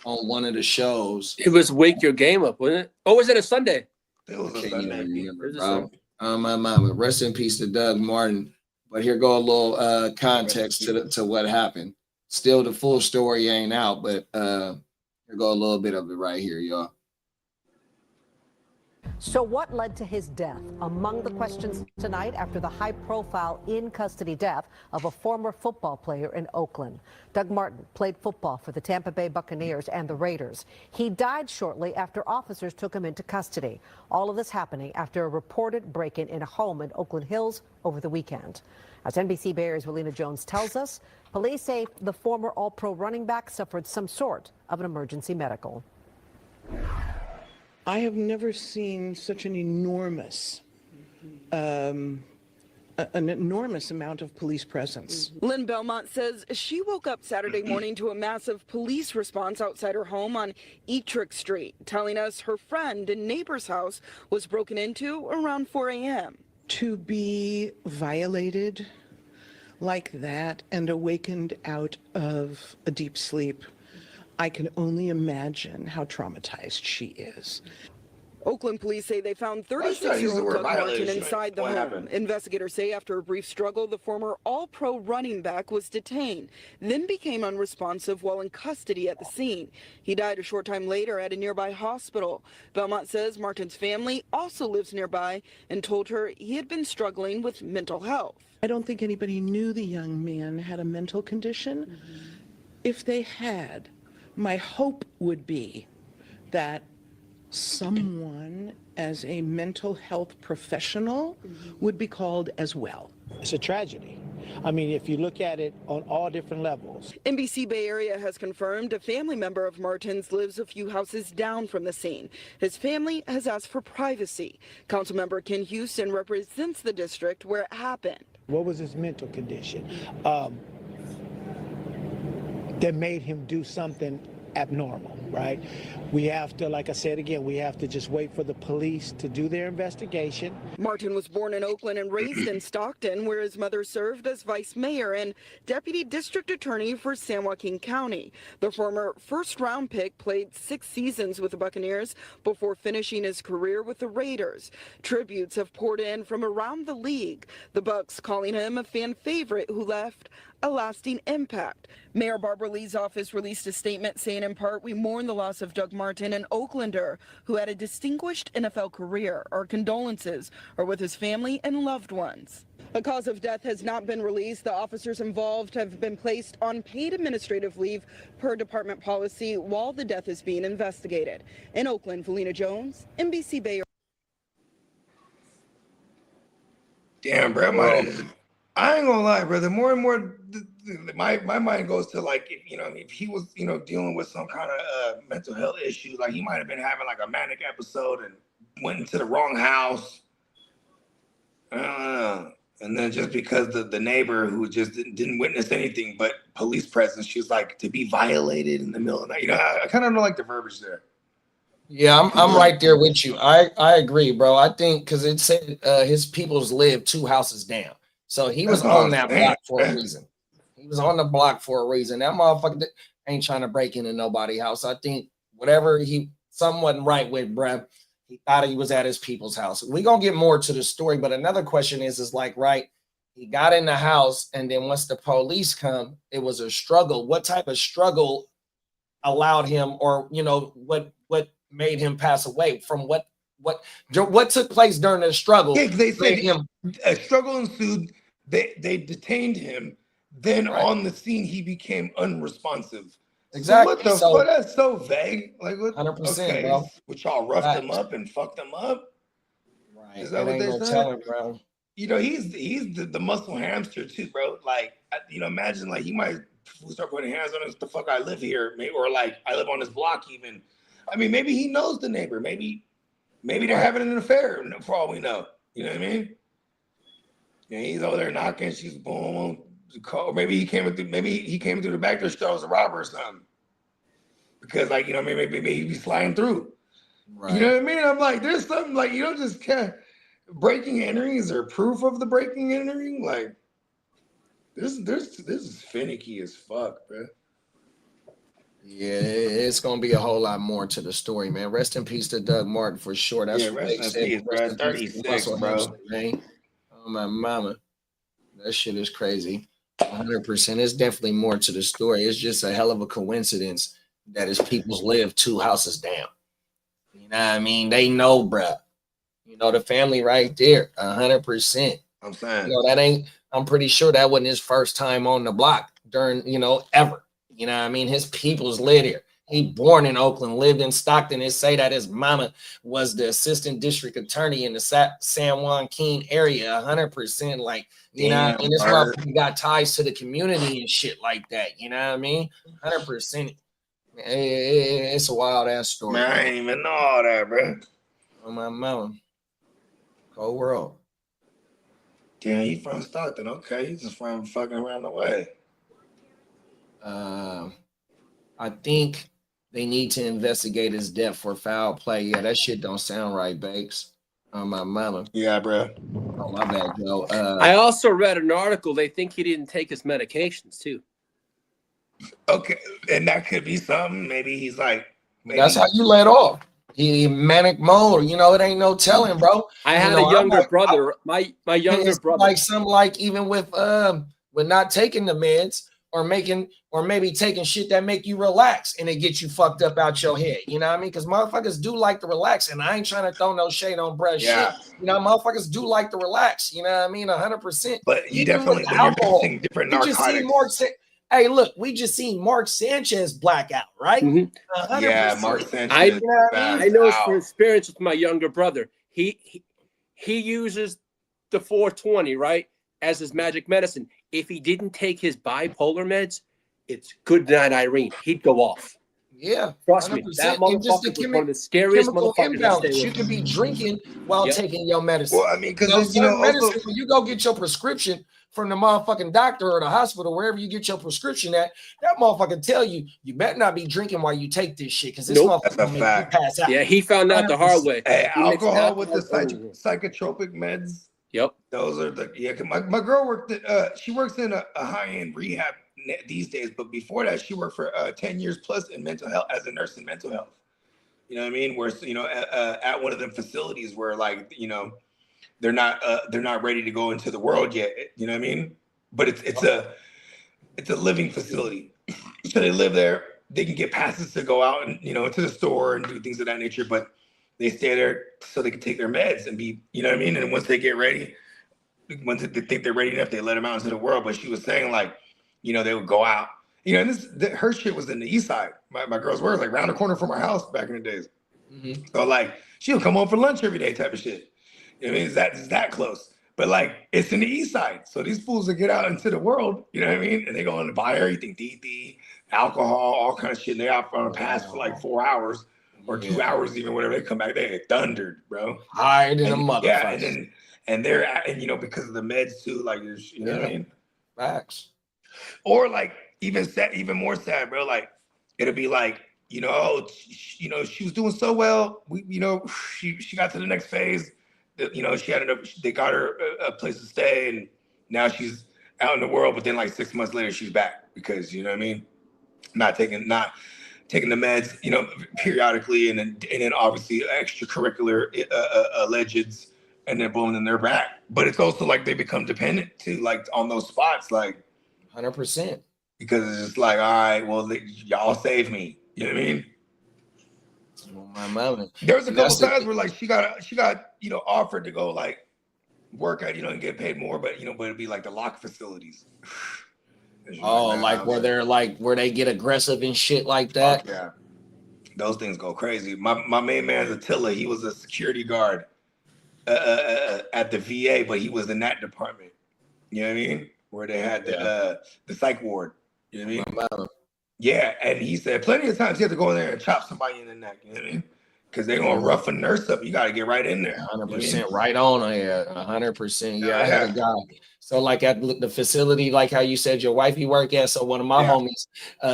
one of the shows. It was Wake Your Game Up, wasn't it? Oh, was it a Sunday? It was a Can't Sunday. even remember, Or is it bro. Sunday? Rest in peace to Doug Martin. But here go a little context to what happened. Still, the full story ain't out, but here go a little bit of it right here, y'all. So what led to his death? Among the questions tonight after the high-profile in-custody death of a former football player in Oakland. Doug Martin played football for the Tampa Bay Buccaneers and the Raiders. He died shortly after officers took him into custody. All of this happening after a reported break-in in a home in Oakland Hills over the weekend. As NBC Bay Area's Relina Jones tells us, police say the former All-Pro running back suffered some sort of an emergency medical. I have never seen such an enormous amount of police presence. Lynn Belmont says she woke up Saturday morning to a massive police response outside her home on Etrick Street, telling us her friend and neighbor's house was broken into around 4 a.m. To be violated like that and awakened out of a deep sleep, I can only imagine how traumatized she is. Oakland police say they found Why should I use the 36-year-old word Doug Martin violation? inside the What home. happened? Investigators say after a brief struggle, the former All-Pro running back was detained, then became unresponsive while in custody at the scene. He died a short time later at a nearby hospital. Belmont says Martin's family also lives nearby and told her he had been struggling with mental health. I don't think anybody knew the young man had a mental condition. If they had, my hope would be that someone as a mental health professional would be called as well. It's a tragedy. I mean, if you look at it on all different levels. NBC Bay Area has confirmed a family member of Martin's lives a few houses down from the scene. His family has asked for privacy. Councilmember Ken Houston represents the district where it happened. What was his mental condition that made him do something abnormal, right? We have to, like I said again, we have to just wait for the police to do their investigation. Martin was born in Oakland and raised in Stockton, where his mother served as vice mayor and deputy district attorney for San Joaquin County. The former first-round pick played 6 seasons with the Buccaneers before finishing his career with the Raiders. Tributes have poured in from around the league, the Bucs calling him a fan favorite who left a lasting impact. Mayor Barbara Lee's office released a statement saying in part, "We mourn the loss of Doug Martin, an Oaklander who had a distinguished NFL career. Our condolences are with his family and loved ones." A cause of death has not been released. The officers involved have been placed on paid administrative leave per department policy while the death is being investigated. In Oakland, Felina Jones, NBC Bay. Damn, bro. I ain't gonna lie, brother. More and more, my mind goes to like, if he was, dealing with some kind of mental health issue, like he might have been having like a manic episode and went into the wrong house. I don't know. And then just because the neighbor who just didn't witness anything but police presence, she was like, to be violated in the middle of the night. You know, I kind of don't like the verbiage there. Yeah, I'm right there with you. I agree, bro. I think because it said his peoples live 2 houses down. So he was That's all on I'm that saying, block for a man. reason. He was on the block for a reason. That motherfucker ain't trying to break into nobody's house. I think whatever something wasn't right with, bruh. He thought he was at his people's house. We're gonna get more to the story, but another question is like, right? He got in the house, and then once the police come, it was a struggle. What type of struggle allowed him, or what made him pass away? From what took place during the struggle? Yeah, 'cause they said made him a struggle ensued. They detained him. Then Right. on the scene, he became unresponsive. Exactly. So what the So- fuck? That's so vague. Like what? 100%, okay, bro. which y'all roughed him Facts. up and fucked him up. Right. Is that It what ain't they no said? telling, bro. You know, he's the muscle hamster too, bro. Like, imagine like he might start putting hands on us. The fuck, I live here, or like I live on this block. Even, I mean, maybe he knows the neighbor. Maybe they're having an affair for all we know. You know what I mean? Yeah, he's over there knocking. She's boom. Or maybe he came through. Maybe he came through the back door. She thought it was a robber or something. Because like maybe he'd be sliding through. Right. You know what I mean? I'm like, there's something like you don't just can't. Breaking and entering, is there proof of the breaking and entering? Like this is finicky as fuck, bro. Yeah, it's gonna be a whole lot more to the story, man. Rest in peace to Doug Martin for sure. That's Yeah, what rest they in said. peace, bro. Rest in peace to 36, Russell bro. Hamster, man. Oh my mama, that shit is crazy. 100%. It's definitely more to the story. It's just a hell of a coincidence that his peoples live 2 houses down. You know what I mean? They know, bruh. The family right there, 100%. I'm saying. That ain't. I'm pretty sure that wasn't his first time on the block during, ever. You know what I mean? His peoples live here. He born in Oakland, lived in Stockton. They say that his mama was the assistant district attorney in the San Joaquin area. 100%. Like, you know what I mean? This motherfucker got ties to the community and shit like that. You know what I mean? 100%. It's a wild ass story. Man, I ain't even know all that, bro. On my mama. Cold world. Damn, he from Stockton. Okay, he's just from fucking around the way. I think they need to investigate his death for foul play. Yeah, that shit don't sound right, Bakes. On my mama. Yeah, bro. Oh, my bad, Joe. I also read an article. They think he didn't take his medications too. Okay, and that could be something. Maybe he's like. That's how you let off. He manic mode. It ain't no telling, bro. I had a younger brother. My younger brother. Like something like even with not taking the meds or maybe taking shit that make you relax and it get you fucked up out your head. You know what I mean? Because motherfuckers do like to relax, and I ain't trying to throw no shade on bruh shit. Motherfuckers do like to relax. You know what I mean? 100%. But you definitely you're mixing different narcotics. Hey, look, we just seen Mark Sanchez blackout, right? Mm-hmm. Yeah, Mark Sanchez. I know it's from experience with my younger brother. He uses the 420, right, as his magic medicine. If he didn't take his bipolar meds, it's good night, Irene. He'd go off. Yeah, trust me. That motherfucker was one of the scariest motherfuckers. You could be drinking while taking your medicine. Well, I mean, because medicine, when you go get your prescription from the motherfucking doctor or the hospital, wherever you get your prescription at, that motherfucker tell you better not be drinking while you take this shit, because this motherfucker that's a fact. pass out. Yeah, he found out the hard way. Hey, alcohol with the psychotropic meds. Yep. Those are my girl worked at she works in a high-end rehab these days, but before that she worked for 10 years plus in mental health as a nurse in mental health. You know what I mean? Where at one of the facilities where they're not ready to go into the world yet. You know what I mean? But it's a living facility. So they live there. They can get passes to go out and into the store and do things of that nature, but they stay there so they can take their meds and be, you know what I mean? And once they get ready, once they think they're ready enough, they let them out into the world. But she was saying they would go out, and her shit was in the east side. My girl's work, like around the corner from our house back in the days. Mm-hmm. So she'll come home for lunch every day type of shit. I mean, it's that close, but it's in the east side. So these fools that get out into the world, you know what I mean? And they go on to buy everything, DD, alcohol, all kind of shit. And they out on a pass for 4 hours or 2 hours, even whatever. They come back, they get thundered, bro. Higher than a motherfucker. Yeah, and and because of the meds too, like you know what I mean? Facts. Or like even more sad, bro. Like it'll be like, she was doing so well. She got to the next phase. They got her a place to stay, and now she's out in the world. But then like 6 months later, she's back because you know what I mean, not taking the meds, periodically, and then obviously extracurricular allegeds, and then boom, then they're back. But it's also like they become dependent too, like on those spots, like 100%. Because it's just like, all right, well, y'all save me. You know what I mean? My mother. There was a couple times where like she got offered to go like work at and get paid more, but it'd be like the lock facilities. Like where they get aggressive and shit like that. Yeah, those things go crazy. My main man's Attila. He was a security guard at the VA, but he was in that department. You know what I mean? Where they had the psych ward. You know what I mean? Yeah, and he said plenty of times he had to go in there and chop somebody in the neck. You know what I mean? Because they're gonna rough a nurse up. You got to get right in there. 100% right on there. 100%. Yeah, I had a guy. So like at the facility, like how you said your wife you work at. So one of my homies,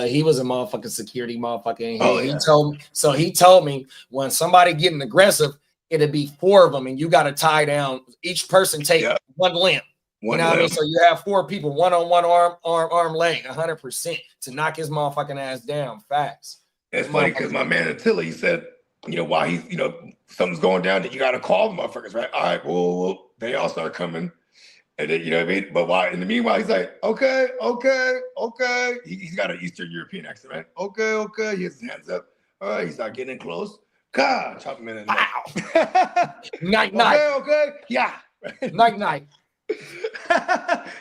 he was a motherfucking security motherfucker. And he told me when somebody getting aggressive, it'd be 4 of them, and you got to tie down. Each person take one limb. What I mean? So you have 4 people, one on one arm, leg, 100% to knock his motherfucking ass down. Facts. It's funny because my man Attila, he said, while he's, something's going down, that you got to call the motherfuckers, right? All right, well, they all start coming. And then, you know what I mean? But in the meanwhile, he's like, okay. He's got an Eastern European accent, right? Okay. He has his hands up. All right, he's not getting close. God, chop him in the neck. Night. Okay. Yeah. Night.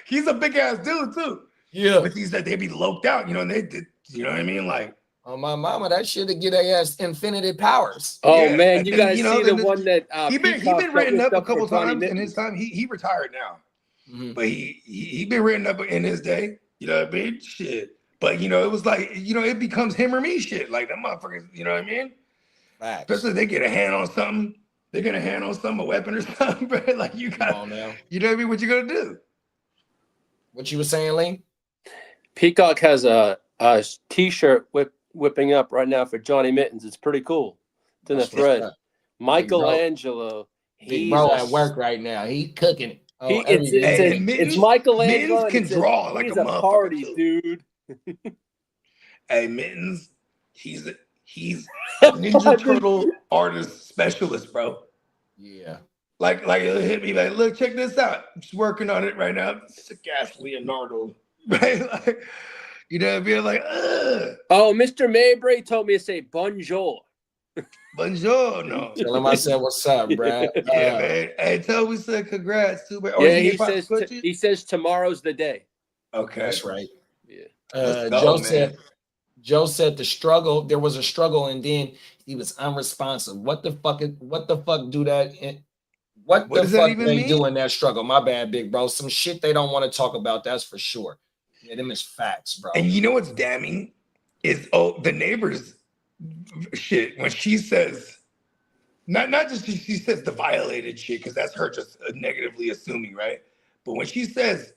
He's a big ass dude too. Yeah. But he said they be loped out, and they did, you know what I mean? Like, oh my mama, that shit to get their ass infinity powers. Oh man, you guys see the one that he been written up a couple times in his time. He retired now. Mm-hmm. But he been written up in his day, you know what I mean? Shit. But it was like, it becomes him or me shit. Like that motherfuckers, you know what I mean? Facts. Especially if they get a hand on something. They're gonna hand on something, a weapon or something, bro. Like you got, you know what I mean? What you gonna do? What you were saying, Lee? Peacock has a t-shirt whipping up right now for Johnny Mittens. It's pretty cool. It's in the thread. Michelangelo. He's at work right now. He's cooking it. It's Michelangelo. Mittens can draw like he's a motherfucker party, dude. Hey, Mittens, he's Ninja Turtle artist specialist, bro. Yeah. Like he'll hit me like, look, check this out. I'm just working on it right now. Sick ass Leonardo, right? Like, you know what I mean? Like, ugh. Oh, Mr. Mabry told me to say bonjour. Bonjour, no. Tell him I said what's up, Brad. Yeah, man. Hey, tell him we said congrats too, man. He says tomorrow's the day. Okay, that's right. Yeah. Joe said there was a struggle, and then he was unresponsive. What the fuck do that? What the fuck do they do in that struggle? My bad, big bro. Some shit they don't want to talk about, that's for sure. Yeah, them is facts, bro. And you know what's damning is the neighbors shit when she says not just she says the violated shit, because that's her just negatively assuming, right? But when she says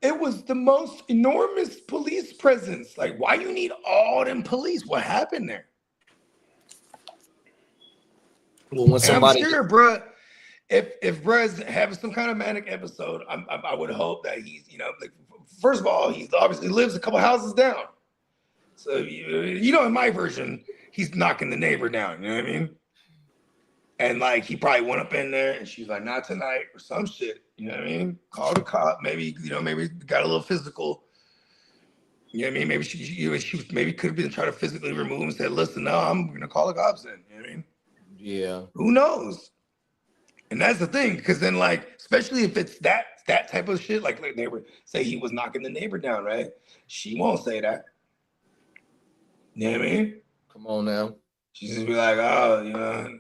it was the most enormous police presence, like why you need all them police? What happened there? Well, when somebody, I'm sure, bro, if bruh's having some kind of manic episode, I would hope that he's, like, first of all, he obviously lives a couple houses down. So, in my version, he's knocking the neighbor down, you know what I mean? And like, he probably went up in there and she's like, not tonight or some shit, you know what I mean? Call the cop, maybe, maybe got a little physical. You know what I mean? Maybe she maybe could have been trying to physically remove him and said, listen, no, I'm going to call the cops in, you know what I mean? Yeah. Who knows? And that's the thing, because then, like, especially if it's that type of shit, like they would say he was knocking the neighbor down, right? She won't say that. You know what I mean? Come on now. She just be like, oh,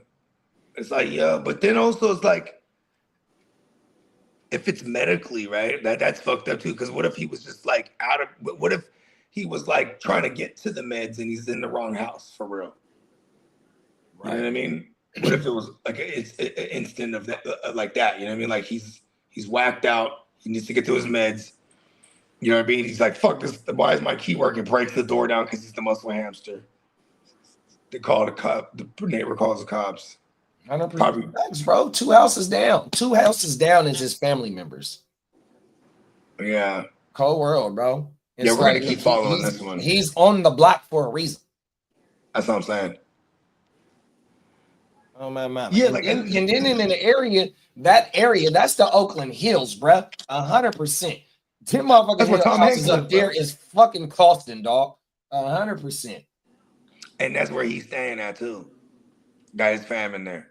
it's like, yeah. But then also it's like, if it's medically, right, that's fucked up too. Because what if he was just like what if he was like trying to get to the meds and he's in the wrong house for real? Right. You know what I mean? What if it was like it's an instant of that, like that? You know what I mean? Like he's whacked out. He needs to get to his meds. You know what I mean? He's like, fuck this. Why is my key working? Breaks the door down because he's the muscle hamster. They call the cop. The neighbor calls the cops. Probably, bro. 2 houses down. 2 houses down is his family members. Yeah. Cold world, bro. It's yeah, we're like, gonna keep following this one. He's on the block for a reason. That's what I'm saying. Oh my mama. Yeah, and then in the area, that's the Oakland Hills, bro. 100%. Them motherfucking hill houses up there is fucking costing, dog. 100%. And that's where he's staying at too. Got his fam in there.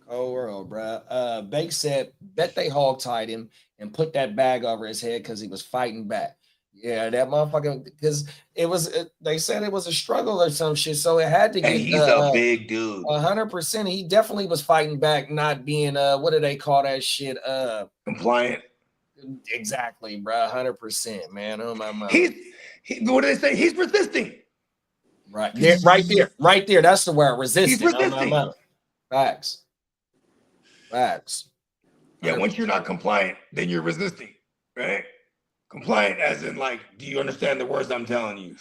Oh world, bro. Bake said, bet they hog tied him and put that bag over his head because he was fighting back. Yeah, that motherfucker, because they said it was a struggle or some shit, so it had to get. And he's a big dude. 100%. He definitely was fighting back, not being what do they call that shit? Compliant. Exactly, bro. 100%, man. Oh my mom. What do they say? He's resisting. Right there. That's the word, resisting. He's resisting. Oh, facts. Yeah, once you're not compliant, then you're resisting, right? Compliant as in like, do you understand the words I'm telling you?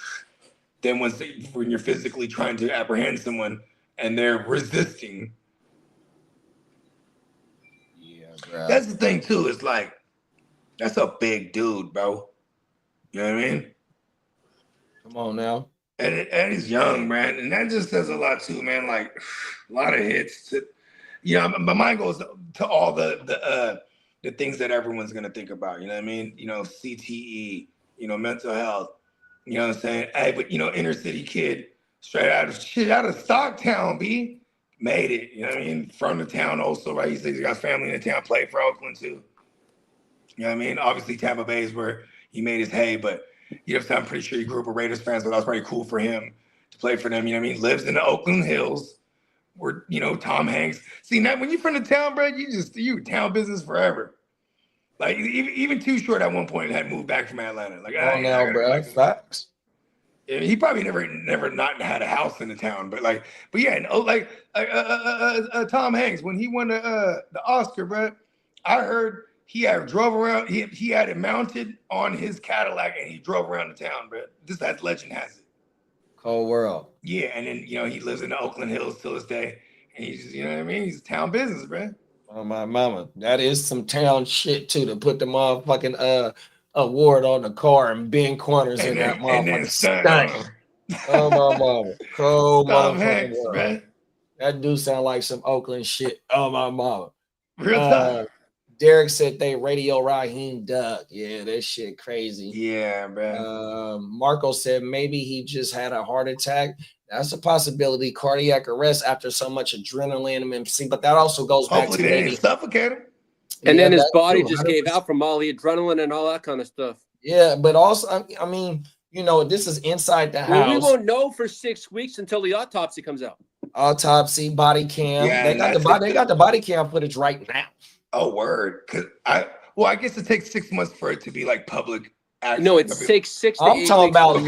Then when you're physically trying to apprehend someone and they're resisting. Yeah, bro. That's the thing too. It's like, that's a big dude, bro. You know what I mean? Come on now. And he's young, man. And that just says a lot too, man. Like a lot of hits. My mind goes to all the things that everyone's gonna think about. You know what I mean? CTE, mental health. You know what I'm saying? Hey, but inner city kid, straight out of Stocktown, B. Made it. You know what I mean? From the town also, right? He says he got family in the town, played for Oakland too. You know what I mean? Obviously Tampa Bay is where he made his hay, but I'm pretty sure he grew up with Raiders fans, but that was pretty cool for him to play for them. You know what I mean? Lives in the Oakland Hills where, Tom Hanks. See, now when you're from the town, bro, you town business forever. Like even Too Short at one point had moved back from Atlanta. Like, now, bro. Facts. He probably never not had a house in the town, but yeah, Tom Hanks, when he won the Oscar, bro, I heard he had drove around. He had it mounted on his Cadillac, and he drove around the town, bro. This as legend has it. Cold world. Yeah, and then he lives in the Oakland Hills till this day, and he's just, you know what I mean. He's town business, bro. Oh my mama, that is some town shit too. To put the motherfucking award on the car and bend corners in that motherfucking stunt. Oh my mama, cold motherfucking world. That do sound like some Oakland shit. Oh my mama. Real time. Derek said they radio Raheem Doug. Yeah, that shit crazy. Yeah, man. Marco said maybe he just had a heart attack. That's a possibility. Cardiac arrest after so much adrenaline. See, but that also goes back to maybe suffocate him. And then his body just gave out from all the adrenaline and all that kind of stuff. Yeah, but also, I mean, this is inside the house. Well, we won't know for 6 weeks until the autopsy comes out. Autopsy, body cam. Yeah, they got the body cam footage right now. Oh, word. I guess it takes 6 months for it to be like public. No, it takes 6 to 8 weeks. I'm talking about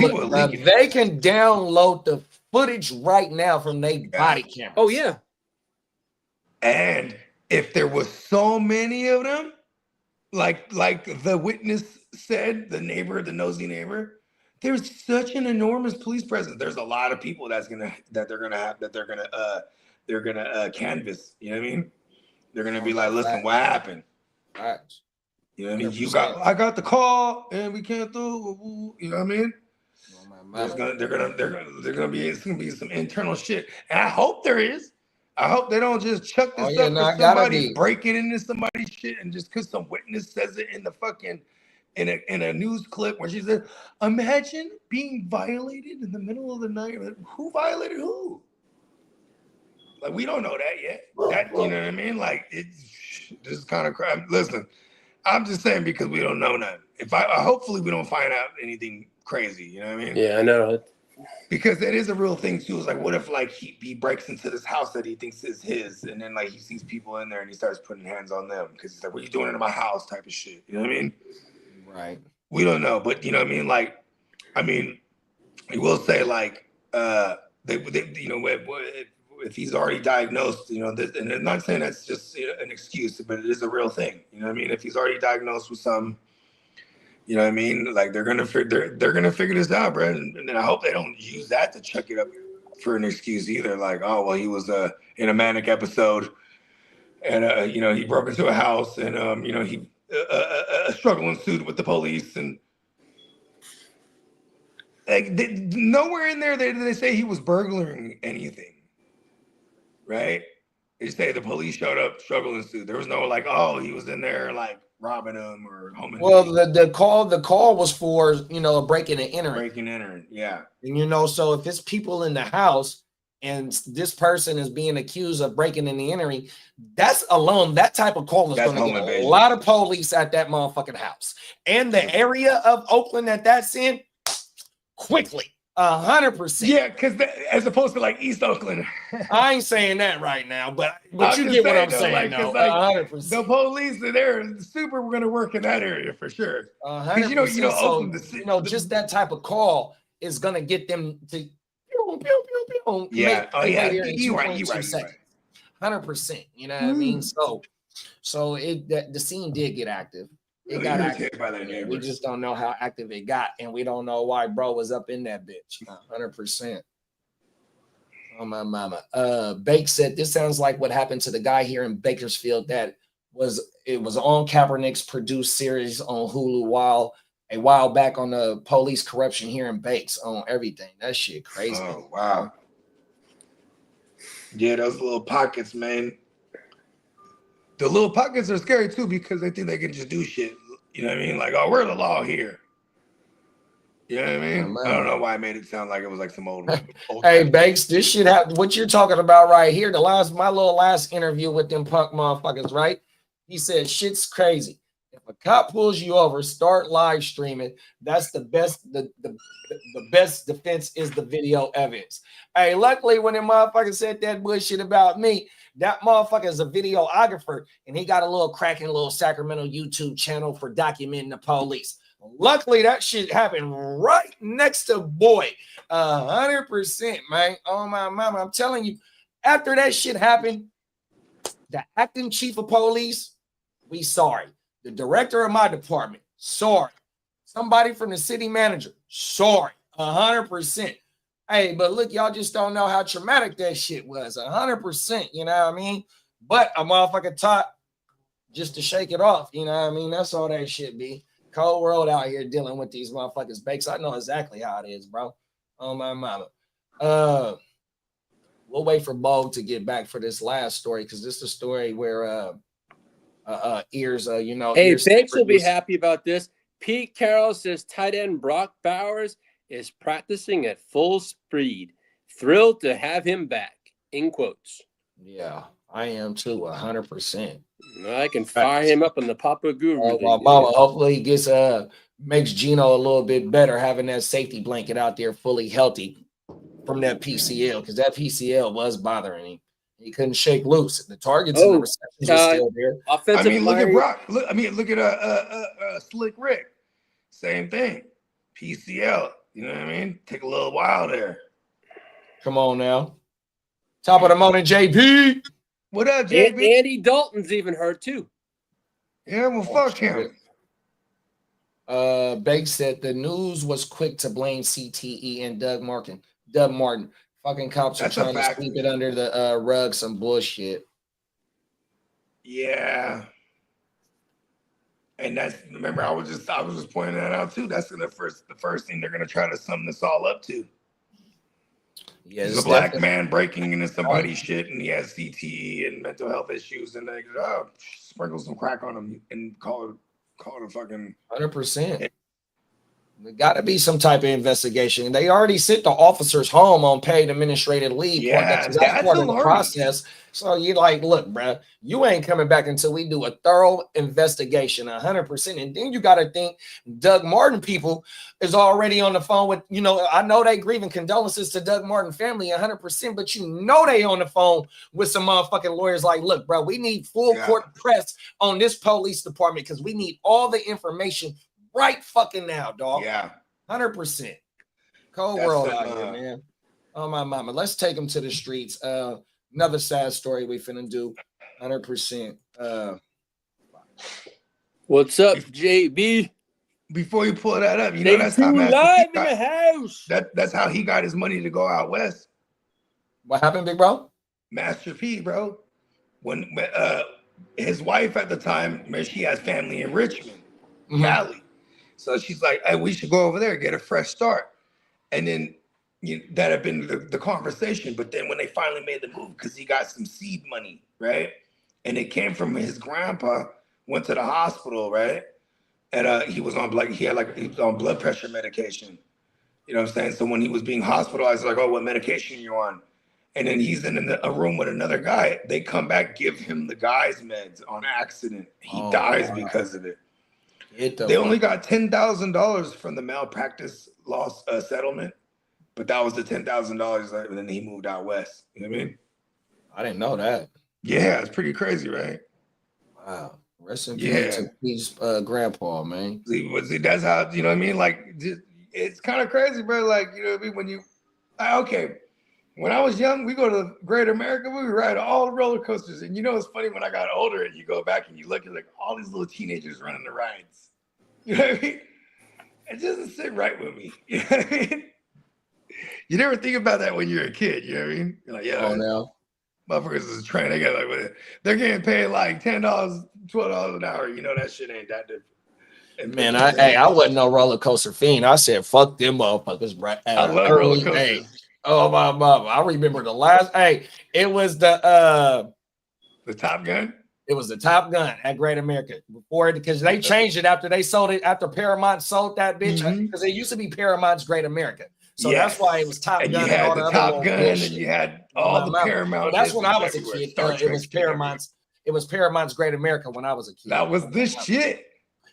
they can download the footage right now from their body cameras. Oh, yeah. And if there was so many of them, like the witness said, the nosy neighbor, there's such an enormous police presence. There's a lot of people they're gonna canvass. You know what I mean? They're gonna be like, listen, what happened? Right. You know what I mean? I got the call and we can't do. You know what I mean? It's gonna be some internal shit, and I hope there is. I hope they don't just chuck this stuff to somebody breaking into somebody's shit, and just because some witness says it in the fucking in a news clip where she said, "Imagine being violated in the middle of the night." Who violated who? Like, we don't know that yet. That, you know what I mean? Like, it's just kind of crap. Listen, I'm just saying because we don't know nothing. Hopefully we don't find out anything crazy. You know what I mean? Yeah, I know. Because that is a real thing too. It's like, what if like he breaks into this house that he thinks is his, and then like he sees people in there and he starts putting hands on them because he's like, "What are you doing in my house?" type of shit. You know what I mean? Right. We don't know, but you know what I mean. Like, I mean, we will say like they if he's already diagnosed, and I'm not saying that's just an excuse, but it is a real thing. You know what I mean? If he's already diagnosed with some, you know what I mean? Like they're gonna figure this out, bro. And I hope they don't use that to chuck it up for an excuse either. Like, oh well, he was in a manic episode, and he broke into a house, and he a struggle ensued with the police, and like nowhere in there did they say he was burglaring anything, right? They say the police showed up, struggle ensued. There was no like, oh, he was in there like robbing them or home. Well, the call was for a breaking and entering. Breaking and entering, yeah. And so if it's people in the house and this person is being accused of breaking and entering, that type of call is going to get a lot of police at that motherfucking house and the area of Oakland that's in. Quickly, 100%. Yeah, because as opposed to like East Oakland. I ain't saying that right now, but you get what I'm saying. No, 100%. The police are there. Super, we're gonna work in that area for sure. 100%. Oakland, just that type of call is gonna get them to. Yeah. You're right. 100%. You know what I mean? So the scene did get active. It got active. By their neighbors. We just don't know how active it got, and we don't know why bro was up in that bitch. 100%. Oh my mama. Bake said this sounds like what happened to the guy here in Bakersfield it was on Kaepernick's produced series on Hulu a while back on the police corruption here in Bakes on everything. That shit crazy. Oh wow. Yeah, those little pockets, man. The little pockets are scary too because they think they can just do shit. You know what I mean? Like, oh, we're the law here. You know what I mean? I don't know why I made it sound like it was like some old Hey, Banks, this shit what you're talking about right here. My last interview with them punk motherfuckers, right? He said shit's crazy. If a cop pulls you over, start live streaming. That's the best. The best defense is the video evidence. Hey, luckily when the motherfucker said that bullshit about me, that motherfucker is a videographer, and he got a little cracking little Sacramento YouTube channel for documenting the police. Luckily, that shit happened right next to boy. 100%, man. Oh my mama, I'm telling you, after that shit happened, the acting chief of police, we sorry. The director of my department, sorry. Somebody from the city manager, sorry. 100%. Hey, but look, y'all just don't know how traumatic that shit was. 100%, you know what I mean? But a motherfucker taught just to shake it off, you know what I mean? That's all that shit be. Cold world out here dealing with these motherfuckers. Bakes, I know exactly how it is, bro. Oh my mama. We'll wait for Bo to get back for this last story because this is the story where ears, Hey, Bakes will be happy about this. Pete Carroll says tight end Brock Bowers is practicing at full speed. Thrilled to have him back. In quotes. Yeah, I am too. 100%. I can fire him up on the Papa Guru. My mama, hopefully he gets makes Gino a little bit better having that safety blanket out there fully healthy from that PCL because that PCL was bothering him. He couldn't shake loose. The targets and the receptions are still there. Look at Brock. Look at Slick Rick. Same thing. PCL. You know what I mean? Take a little while there. Come on now. Top of the morning, JP. What up, JP? Andy Dalton's even hurt too. Yeah, well, fuck him. Banks said the news was quick to blame CTE and Doug Martin. Fucking cops are trying to sweep it under the rug. Some bullshit. Yeah. And remember, I was just pointing that out too. That's the first thing they're gonna try to sum this all up to. Yeah, he's a black man breaking into somebody's shit, and he has CTE and mental health issues, and they sprinkle some crack on him and call it a fucking 100%. There got to be some type of investigation. They already sent the officers home on paid administrative leave. Yeah, that's part of the process. So you're like, look, bro, you ain't coming back until we do a thorough investigation, 100%. And then you got to think Doug Martin people is already on the phone with, I know they grieving condolences to Doug Martin family 100%, but they on the phone with some motherfucking lawyers like, look, bro, we need full court press on this police department because we need all the information right fucking now, dog. Yeah. 100%. Cold world out here, man. Oh, my mama. Let's take them to the streets. Another sad story we finna do 100%. What's up, JB? Before you pull that up, you know that's how live in the house. That's how he got his money to go out west. What happened, big bro? Master P, bro. When his wife at the time, she has family in Richmond, Cali. So she's like, hey, we should go over there, get a fresh start. And then that had been the conversation. But then when they finally made the move, because he got some seed money, right? And it came from his grandpa, went to the hospital, right? And he was on he was on blood pressure medication. You know what I'm saying? So when he was being hospitalized, like, oh, what medication you on? And then he's in a room with another guy. They come back, give him the guy's meds on accident. He dies because of it. They only got $10,000 from the malpractice loss settlement, but that was the $10,000, and then he moved out west. You know what I mean? I didn't know that. Yeah, it's pretty crazy, right? Wow. Rest in peace to his grandpa, man. See, that's how, you know what I mean? Like, it's kind of crazy, bro. Like, you know what I mean? When you, okay, when I was young, we go to Great America, we ride all the roller coasters. And you know, it's funny when I got older and you go back and you look at like all these little teenagers running the rides. You know what I mean? It doesn't sit right with me. You know what I mean? You never think about that when you're a kid. You know what I mean? You're like, yeah, now motherfuckers is trained. They get like, they're getting paid like $10, $12 an hour. You know, that shit ain't that different. Man, I wasn't no roller coaster fiend. I said, fuck them motherfuckers, bro. I love roller coasters. Oh my mama. I remember the last it was the Top Gun. It was the Top Gun at Great America before, because they changed it after they sold it, after Paramount sold that bitch, because it used to be Paramount's Great America. So that's why it was Top Gun. You had and all the Top Gun, and you had all the Paramount. That's when I was a kid. It was Paramount's Great America when I was a kid. That was this shit.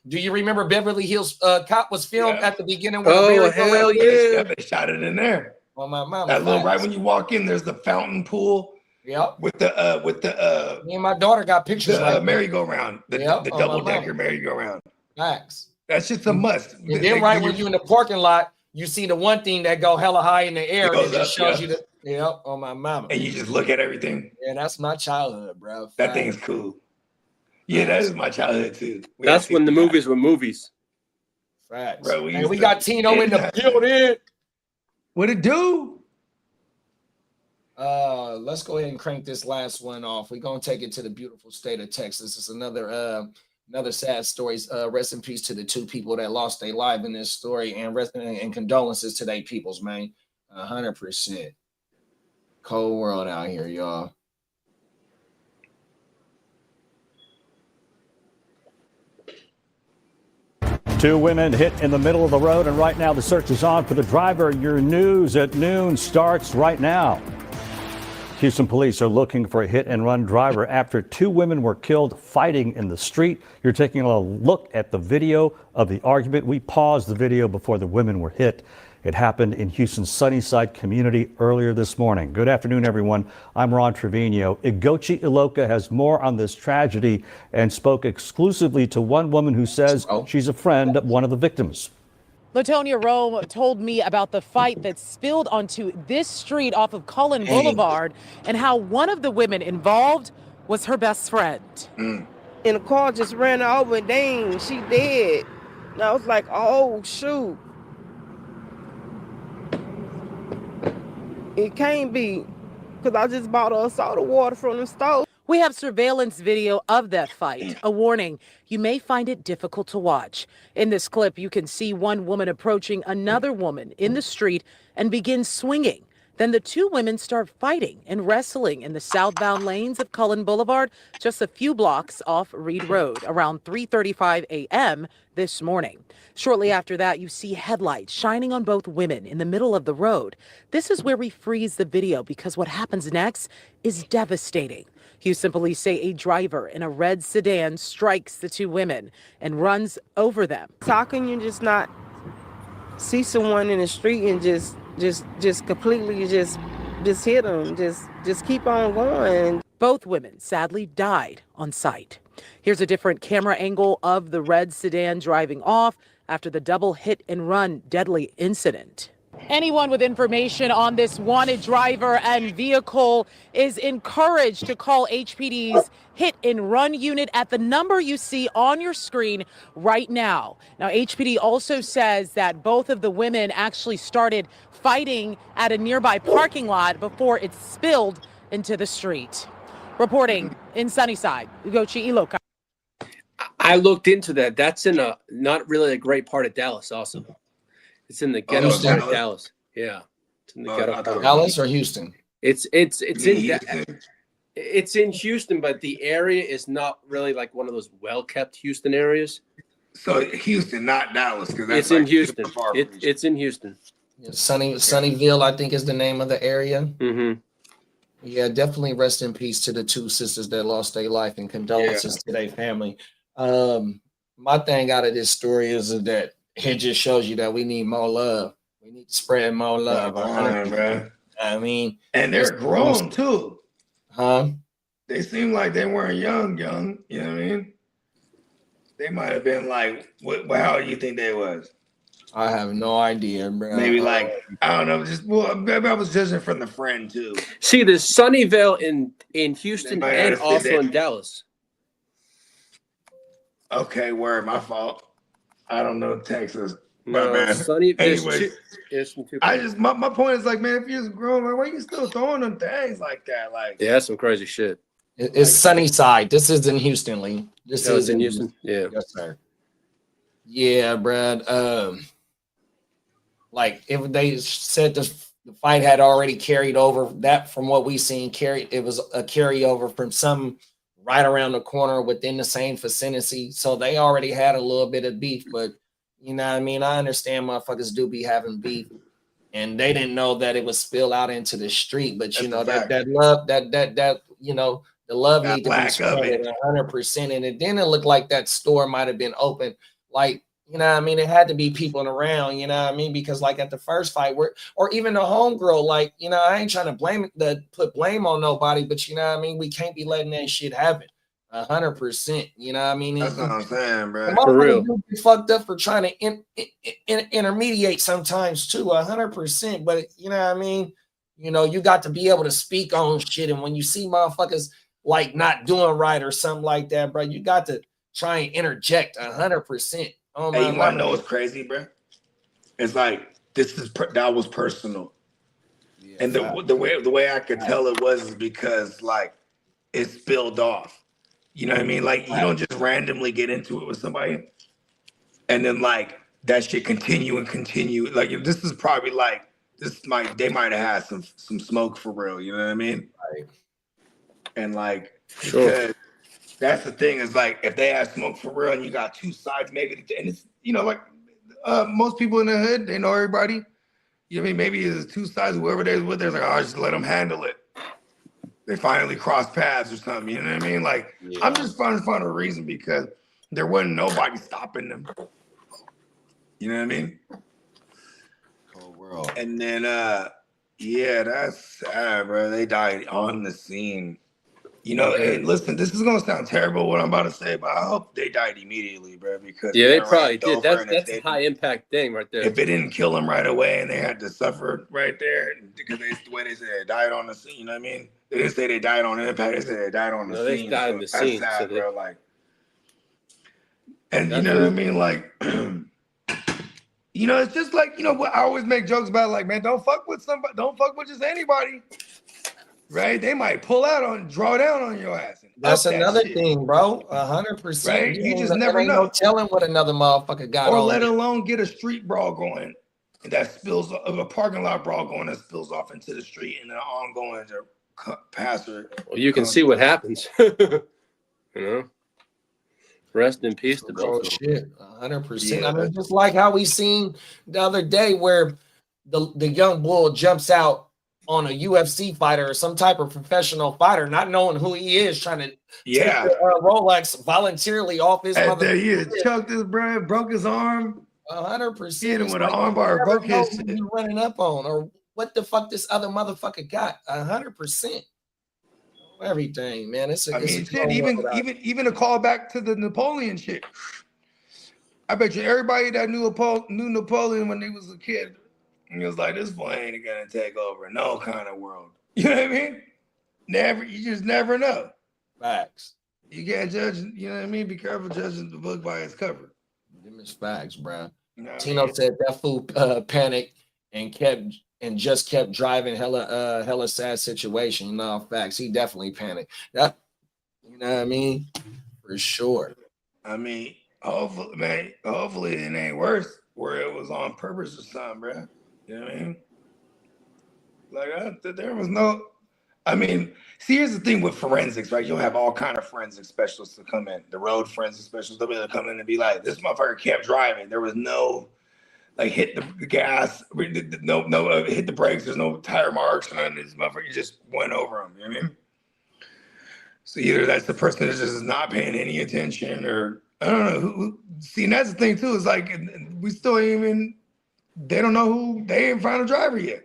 Do you remember Beverly Hills Cop was filmed at the beginning? Oh, hell yeah. They shot it in there. Well, my mama. That little, right when you walk in, there's the fountain pool. Yep. With the me and my daughter got pictures the like merry-go-round, the double-decker merry-go-round. Facts. That shit's a must. And then right when you're in the parking lot, you see the one thing that go hella high in the air, and it just shows you the on my mama. And you just look at everything. Yeah, that's my childhood, bro. Facts. That thing's cool. Yeah, that is my childhood too. That's when the movies were movies. Facts. Bro, we got Tino in the building. What it do? Let's go ahead and crank this last one off. We're gonna take it to the beautiful state of Texas. It's another sad story. Rest in peace to the two people that lost their life in this story, and condolences to their peoples, man. 100%. Cold world out here, y'all. Two women hit in the middle of the road, and right now the search is on for the driver. Your news at noon starts right now. Houston police are looking for a hit-and-run driver after two women were killed fighting in the street. You're taking a look at the video of the argument. We paused the video before the women were hit. It happened in Houston's Sunnyside community earlier this morning. Good afternoon, everyone. I'm Ron Trevino. Igochi Iloka has more on this tragedy and spoke exclusively to one woman who says she's a friend of one of the victims. Latonia Rome told me about the fight that spilled onto this street off of Cullen Boulevard and how one of the women involved was her best friend. And the car just ran over and dang, she dead. And I was like, oh, shoot. It can't be, because I just bought her soda water from the store. We have surveillance video of that fight. A warning, you may find it difficult to watch. In this clip, you can see one woman approaching another woman in the street and begin swinging. Then the two women start fighting and wrestling in the southbound lanes of Cullen Boulevard, just a few blocks off Reed Road, around 3:35 a.m. this morning. Shortly after that, you see headlights shining on both women in the middle of the road. This is where we freeze the video because what happens next is devastating. Houston police say a driver in a red sedan strikes the two women and runs over them. How can you just not see someone in the street and just completely just hit them, just keep on going? Both women sadly died on site. Here's a different camera angle of the red sedan driving off after the double hit and run deadly incident. Anyone with information on this wanted driver and vehicle is encouraged to call HPD's hit and run unit at the number you see on your screen right now. Now, HPD also says that both of the women actually started fighting at a nearby parking lot before it spilled into the street. Reporting in Sunnyside, Ugochi Iloka. I looked into that. That's in a not really a great part of Dallas also. It's in the ghetto part of Dallas. Yeah. It's in the ghetto part of Dallas or Houston? It's in Houston, but the area is not really like one of those well-kept Houston areas. So Houston, not Dallas, because that's It's in Houston. It's in Houston. Yeah, Sunnyville, I think, is the name of the area. Mm-hmm. Yeah, definitely rest in peace to the two sisters that lost their life, and condolences to their family. My thing out of this story is that it just shows you that we need more love. We need to spread more love. Bro. I mean, and they're grown too. Huh? They seem like they weren't young. You know what I mean? They might have been like, how do you think they was? I have no idea, bro. Maybe like, I don't know. Maybe I was judging from the friend too. See, there's Sunnyvale in Houston and also in Dallas. Okay, word, my fault. I don't know Texas. No, man. Anyways, my point is like, man, if you're grown, like, why you still throwing them things like that? Like, yeah, that's some crazy shit. It's Sunnyside. This is in Houston, Lee. This is in Houston. Yeah. Yes, sir. Yeah, Brad. Like if they said the fight had already carried over, that from what we seen, it was a carryover from some right around the corner within the same vicinity. So they already had a little bit of beef, but you know what I mean? I understand motherfuckers do be having beef, and they didn't know that it would spill out into the street. But you know, that love, that you know, the love need to be spread 100%. And it didn't look like that store might have been open. Like, you know what I mean? It had to be people around, you know what I mean? Because like at the first fight, or even the homegirl, like, you know, I ain't trying to put blame on nobody, but you know what I mean? We can't be letting that shit happen. 100%, you know what I mean? That's what I'm saying, bro. For real. Be fucked up for trying to intermediate sometimes too, 100%. But you know what I mean? You know, you got to be able to speak on shit. And when you see motherfuckers like not doing right or something like that, bro, you got to try and interject 100%. Oh my, hey, you want to know what's crazy, bro? It's like that was personal, yeah, and the way I could tell it was because like it spilled off. You know what I mean? Like you don't just randomly get into it with somebody, and then like that shit continue. Like this is probably like they might have had some smoke for real. You know what I mean? Right. And like because that's the thing is like if they have smoke for real and you got two sides, maybe, and it's like most people in the hood, they know everybody. You know what I mean? Maybe it's two sides, whoever they're with, they're like, oh, just let them handle it. They finally cross paths or something. You know what I mean? Like I'm just trying to find a reason because there wasn't nobody stopping them. You know what I mean? Cold world. And then yeah, that's sad, bro. They died on the scene. You know, hey, listen, this is gonna sound terrible what I'm about to say, but I hope they died immediately, bro. Because they probably did. That's a high impact thing right there. If it didn't kill them right away and they had to suffer right there, because the way they said they died on the scene, you know what I mean? They didn't say they died on impact. They said they died on the scene. They died on the scene. That's sad, bro. Like, and you know what I mean? Like, you know, it's just like, you know what I always make jokes about, like, man, don't fuck with somebody, don't fuck with just anybody. Right? They might draw down on your ass. That's another thing, bro. 100%. Right? You just never know. No telling what another motherfucker got or on. Let alone get a street brawl going that spills of a parking lot brawl going that spills off into the street and then ongoing to passer. Well, you can see what happens. You know? Rest in peace to both. Shit, 100%. Yeah. I mean, just like how we seen the other day where the young bull jumps out on a UFC fighter or some type of professional fighter, not knowing who he is, trying to take the Rolex voluntarily off his mother. He chucked his brain, broke his arm. 100%. Hit him with an armbar, broke his shit. You running up on, or what the fuck this other motherfucker got? 100%. Everything, man. Even a call back to the Napoleon shit. I bet you everybody that knew Napoleon when they was a kid. And he was like, this boy ain't gonna take over no kind of world. You know what I mean? You just never know. Facts. You can't judge, you know what I mean? Be careful judging the book by its cover. Them is facts, bro. You know what I Tino mean? said that fool panicked and just kept driving. Hella sad situation. No, facts. He definitely panicked. That, you know what I mean? For sure. I mean, hopefully it ain't worse where it was on purpose or something, bro. You know what I mean? Like, there was no, I mean, see, here's the thing with forensics, right? You'll have all kind of forensic specialists to come in. The road forensic specialists, they'll be able to come in and be like, this motherfucker kept driving. There was no, like, hit the gas, no, hit the brakes. There's no tire marks. And this motherfucker just went over him. You know what I mean? So either that's the person that just is not paying any attention, or I don't know who. See, and that's the thing too. Is like we still even, they don't know who, they ain't found a driver yet.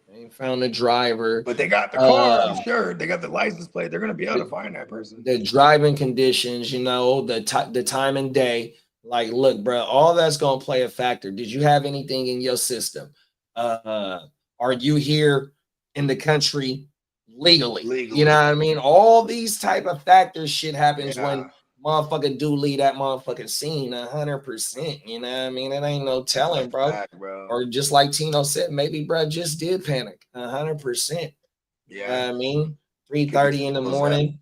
They ain't found a driver, but they got the car. I'm sure they got the license plate. They're gonna be able to find that person. The driving conditions, you know, the time and day. Like, look, bro, all that's gonna play a factor. Did you have anything in your system? Are you here in the country legally? You know what I mean? All these type of factors shit happens when motherfucker do leave that motherfucking scene 100%. You know what I mean? It ain't no telling, bro. Or just like Tino said, maybe bro just did panic 100%. You know what I mean? 3:30 in the morning,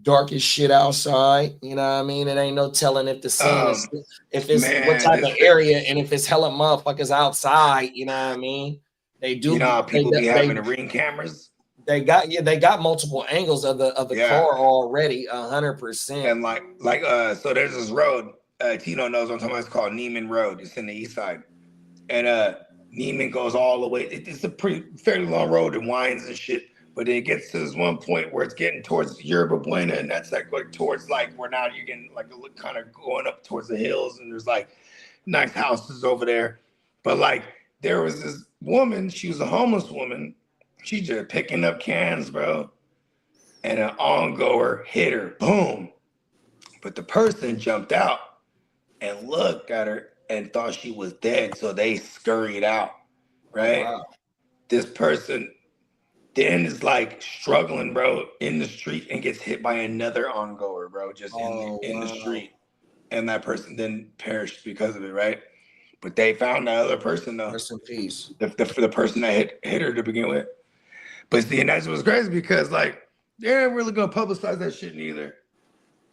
dark as shit outside. You know what I mean? It ain't no telling if the scene is, if it's what type of area, and if it's hella motherfuckers outside. You know what I mean? They do. You know how people be having the ring cameras? They got multiple angles of the car already, 100%. And like so there's this road, Tino knows what I'm talking about. It's called Neiman Road. It's in the east side. And Neiman goes all the way. It's a fairly long road and winds and shit. But it gets to this one point where it's getting towards Yerba Buena, and that's like towards like where now you're getting like kind of going up towards the hills, and there's like nice houses over there. But like there was this woman, she was a homeless woman. She just picking up cans, bro. And an ongoer hit her, boom. But the person jumped out and looked at her and thought she was dead. So they scurried out, right? Wow. This person then is like struggling, bro, in the street and gets hit by another ongoer, bro, just in the street. And that person then perished because of it, right? But they found that other person, though. Rest in peace. The person that hit her to begin with. But see, and that's what's crazy because, like, they ain't really gonna publicize that shit neither.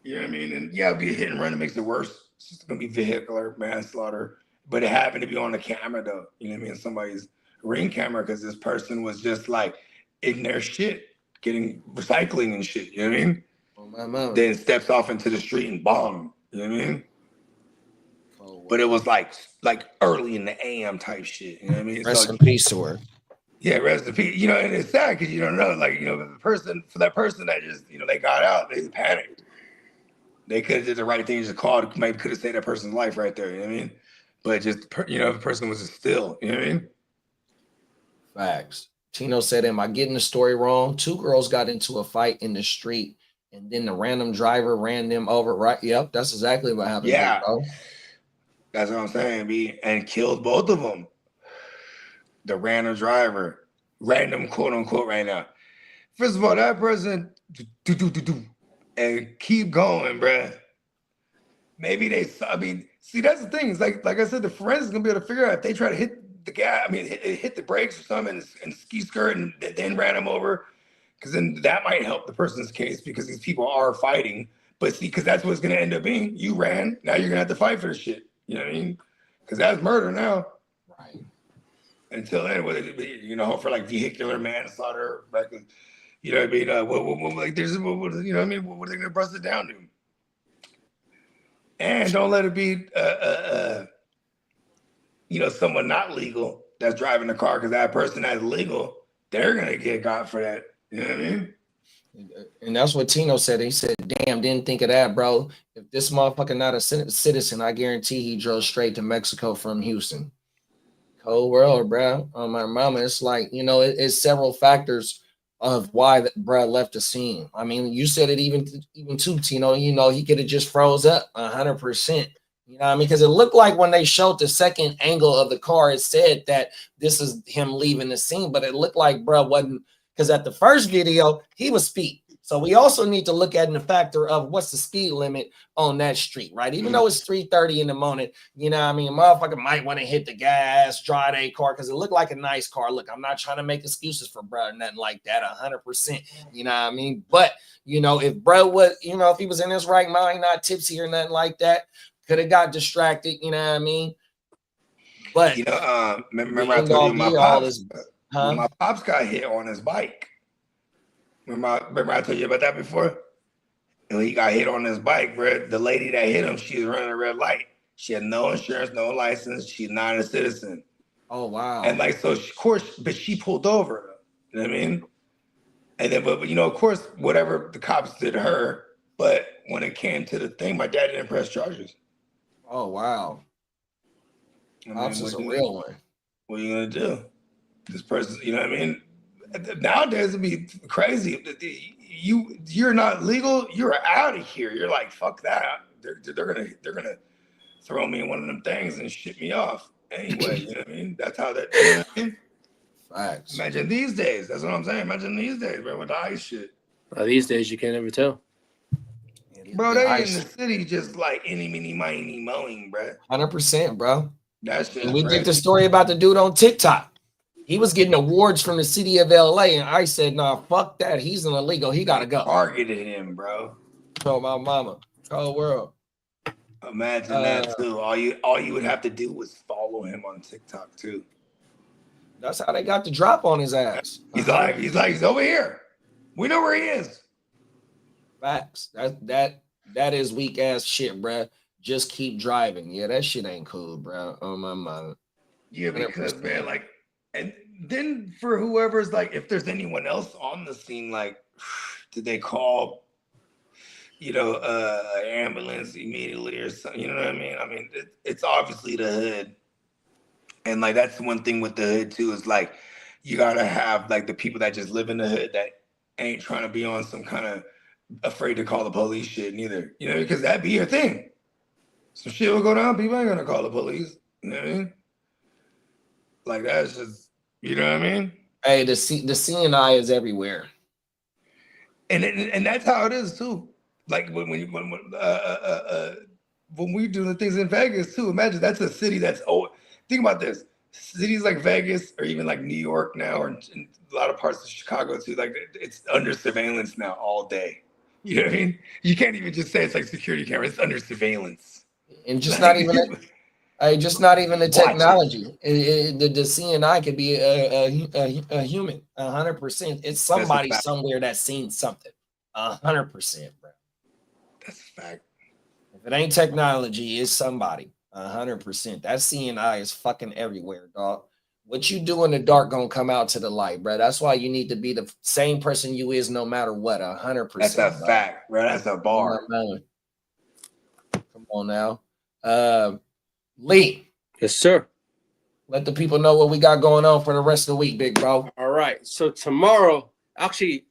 You know what I mean? And yeah, it'll be a hit and run. It makes it worse. It's just gonna be vehicular manslaughter. But it happened to be on the camera, though. You know what I mean? Somebody's ring camera, because this person was just like in their shit, getting recycling and shit. You know what I mean? Oh, my mom. Then steps off into the street and bomb. You know what I mean? Oh, wow. But it was like early in the AM type shit. You know what I mean? Rest in peace to her. Yeah, rest in peace. You know, and it's sad because you don't know, like, you know, for that person that just, you know, they got out, they panicked. They could have did the right thing, just called, maybe could have saved that person's life right there. You know what I mean? But just, you know, the person was just still. You know what I mean? Facts. Tino said, am I getting the story wrong? 2 girls got into a fight in the street, and then the random driver ran them over. Right? Yep, that's exactly what happened. Yeah, bro. That's what I'm saying, B. And killed both of them. The random driver, random quote unquote right now. First of all, that person and keep going, bruh. Maybe I mean, see, that's the thing. It's like I said, the forensics gonna be able to figure out if they try to hit the guy, I mean, hit the brakes or something and ski skirt and then ran him over. Because then that might help the person's case because these people are fighting. But see, because that's what it's gonna end up being. You ran, now you're gonna have to fight for the shit. You know what I mean? Because that's murder now. Right. Until then, whether it be, you know, for like vehicular manslaughter, like, you know what I mean? Like there's, you know what I mean? What are they gonna bust it down to? And don't let it be, you know, someone not legal that's driving the car, because that person that's legal, they're gonna get got for that. You know what I mean? And that's what Tino said. He said, damn, didn't think of that, bro. If this motherfucker not a citizen, I guarantee he drove straight to Mexico from Houston. Cold world, bro. On my mama, it's like, you know, it's several factors of why that bro left the scene. I mean, you said it even too, Tino. You know, he could have just froze up 100%. You know what I mean? Because it looked like when they showed the second angle of the car, it said that this is him leaving the scene, but it looked like bro wasn't, because at the first video, he was speed. So we also need to look at the factor of what's the speed limit on that street, right? Even though it's 3:30 in the morning, you know what I mean? A motherfucker might want to hit the gas, drive a car, because it looked like a nice car. Look, I'm not trying to make excuses for bro, nothing like that, 100%. You know what I mean? But, you know, if bro was, you know, if he was in his right mind, not tipsy or nothing like that, could have got distracted, you know what I mean? But, you know, remember I told you my pops, when my pops got hit on his bike. Remember I told you about that before? And when he got hit on his bike, bro, the lady that hit him, she was running a red light. She had no insurance, no license. She's not a citizen. Oh, wow. And like, so of course, but she pulled over. You know what I mean? And then, but you know, of course, whatever the cops did to her, but when it came to the thing, my dad didn't press charges. Oh, wow. Pops is a real one. What are you gonna do? This person, you know what I mean? Nowadays it'd be crazy. You're not legal. You're out of here. You're like, fuck that. They're gonna throw me in one of them things and ship me off anyway. You know what I mean? That's how that. You know what I mean? Facts. Imagine these days. That's what I'm saying. Imagine these days, bro, with the ICE shit. These days you can't ever tell. Bro, they in the city just like any, mini, miny, mowing, bro. 100%, bro. That's just and we did the story about the dude on TikTok. He was getting awards from the city of LA, and I said, nah, fuck that. He's an illegal. He gotta go. Targeted him, bro. Oh, my mama. Cold world. Imagine that too. All you would have to do was follow him on TikTok too. That's how they got the drop on his ass. He's over here. We know where he is. Facts. That is weak ass shit, bro. Just keep driving. Yeah, that shit ain't cool, bro. Oh my mama. Yeah, because man, like, and then for whoever's like, if there's anyone else on the scene, like, did they call, you know, ambulance immediately or something? You know what I mean? I mean, it's obviously the hood, and like that's the one thing with the hood too is like, you gotta have like the people that just live in the hood that ain't trying to be on some kind of afraid to call the police shit neither, you know, because that'd be your thing. Some shit will go down, people ain't gonna call the police. You know what I mean? Like that's just, you know what I mean? Hey, the CNI is everywhere, and that's how it is too. Like when we do the things in Vegas too. Imagine that's a city that's think about this. Cities like Vegas or even like New York now, or in a lot of parts of Chicago too. Like it's under surveillance now all day. You know what I mean? You can't even just say it's like security camera. It's under surveillance. And just not even the technology. The CNI could be a human. 100%. It's somebody somewhere that's seen something. 100%, bro. That's a fact. If it ain't technology, it's somebody. 100%. That CNI is fucking everywhere, dog. What you do in the dark gonna come out to the light, bro. That's why you need to be the same person you is no matter what. 100%. That's a fact, bro. That's a bar. Come on now. Lee. Yes, sir. Let the people know what we got going on for the rest of the week, big bro. All right. So tomorrow, actually,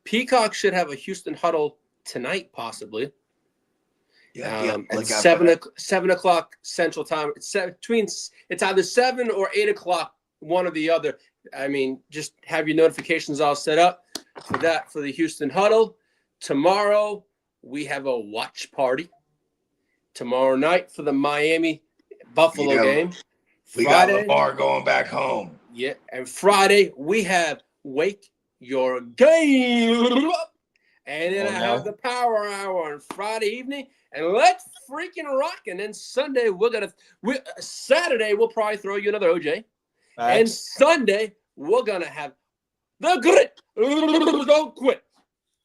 Peacock should have a Houston huddle tonight, possibly. Yeah, at 7 o'clock Central Time. It's either 7 or 8 o'clock, one or the other. I mean, just have your notifications all set up for that, for the Houston huddle. Tomorrow, we have a watch party. Tomorrow night for the Miami Buffalo game. We got Lamar going back home. Yeah, and Friday we have Wake Your Game. And then I have the Power Hour on Friday evening. And let's freaking rock. And then Sunday, Saturday, we'll probably throw you another OJ. And Sunday, we're going to have the grit. Don't quit.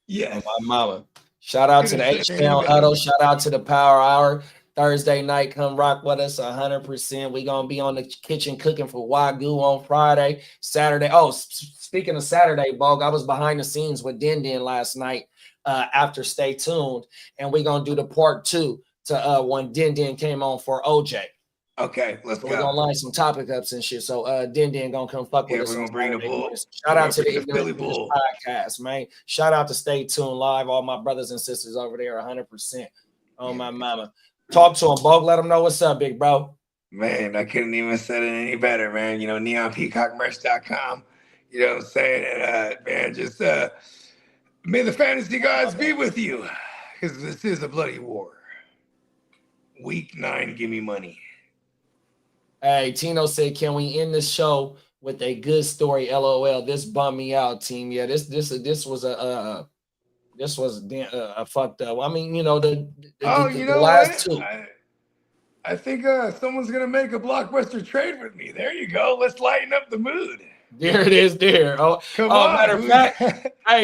Yeah. Oh, my mama. Shout out to the H-Town Huddle. Shout out to the Power Hour. Thursday night, come rock with us 100%. We're going to be on the kitchen cooking for Wagyu on Friday. Saturday. Oh, speaking of Saturday, Bog, I was behind the scenes with Din last night after Stay Tuned. And we're going to do the part 2 to when Din came on for OJ. Okay, let's go. We're going to line some topic ups and shit. So Din going to come fuck with us. We're going to bring the bull. Shout out to the Philly Bull podcast, man. Shout out to Stay Tuned Live, all my brothers and sisters over there 100%. Oh, my mama. Talk to him, Bog. Let him know what's up, big bro. Man, I couldn't even said it any better, man. You know, neonpeacockmerch.com. You know what I'm saying? And man, just may the fantasy gods be with you. Because this is a bloody war. Week 9, give me money. Hey, Tino said, can we end the show with a good story? LOL. This bummed me out, team. Yeah, this was a fucked up. I mean, you know, the last two. I think someone's gonna make a blockbuster trade with me. There you go. Let's lighten up the mood. There it is. There. Come on.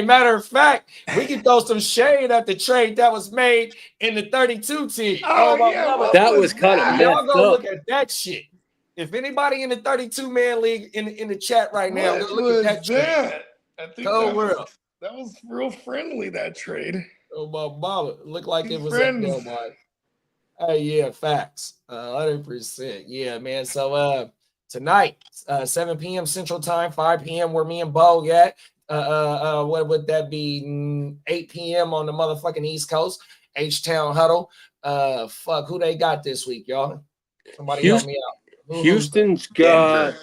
Matter of fact, we can throw some shade at the trade that was made in the 32 team. That was kind of y'all go look at that shit. If anybody in the 32-man league in the chat right now, look at that trade. I think that was real friendly, that trade. Oh my mama, looked like it was a deal, boy. Hey, yeah, facts. 100%. Yeah, man. So tonight, 7 p.m. Central Time, 5 p.m. where me and Bo at. What would that be? 8 p.m. on the motherfucking East Coast. H-Town Huddle. Fuck, who they got this week, y'all? Somebody help me out. Houston's got...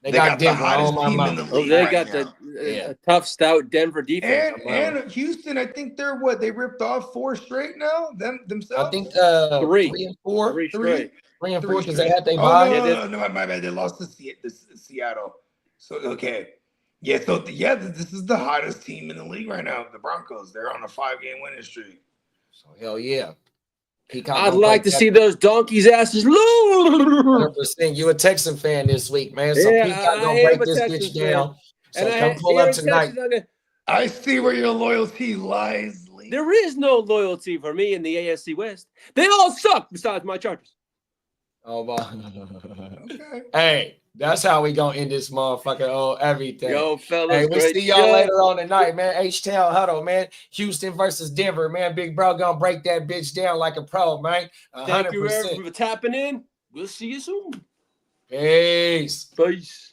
They got Denver. The hottest team in the league. They got the tough, stout Denver defense. And Houston, I think they're what? They ripped off 4 straight now? Themselves? I think 3 and 4. 3 straight. 3 and 4 because they had their bye. No, my bad. They lost to Seattle. So, okay. Yeah, this is the hottest team in the league right now. The Broncos. They're on a 5-game winning streak. So, hell yeah. I'd like to see those donkeys' asses lose. 100%. You a Texan fan this week, man. So Peacock gonna break this bitch down. So come pull up tonight. I see where your loyalty lies. There is no loyalty for me in the AFC West. They all suck besides my Chargers. Oh my. Okay. Hey, that's how we gonna end this motherfucker. Oh, everything. Yo, fellas. Hey, we'll see y'all later on tonight, man. H-Town Huddle, man. Houston versus Denver, man. Big bro gonna break that bitch down like a pro, man. 100%. Thank you, everyone, for tapping in. We'll see you soon. Peace. Peace.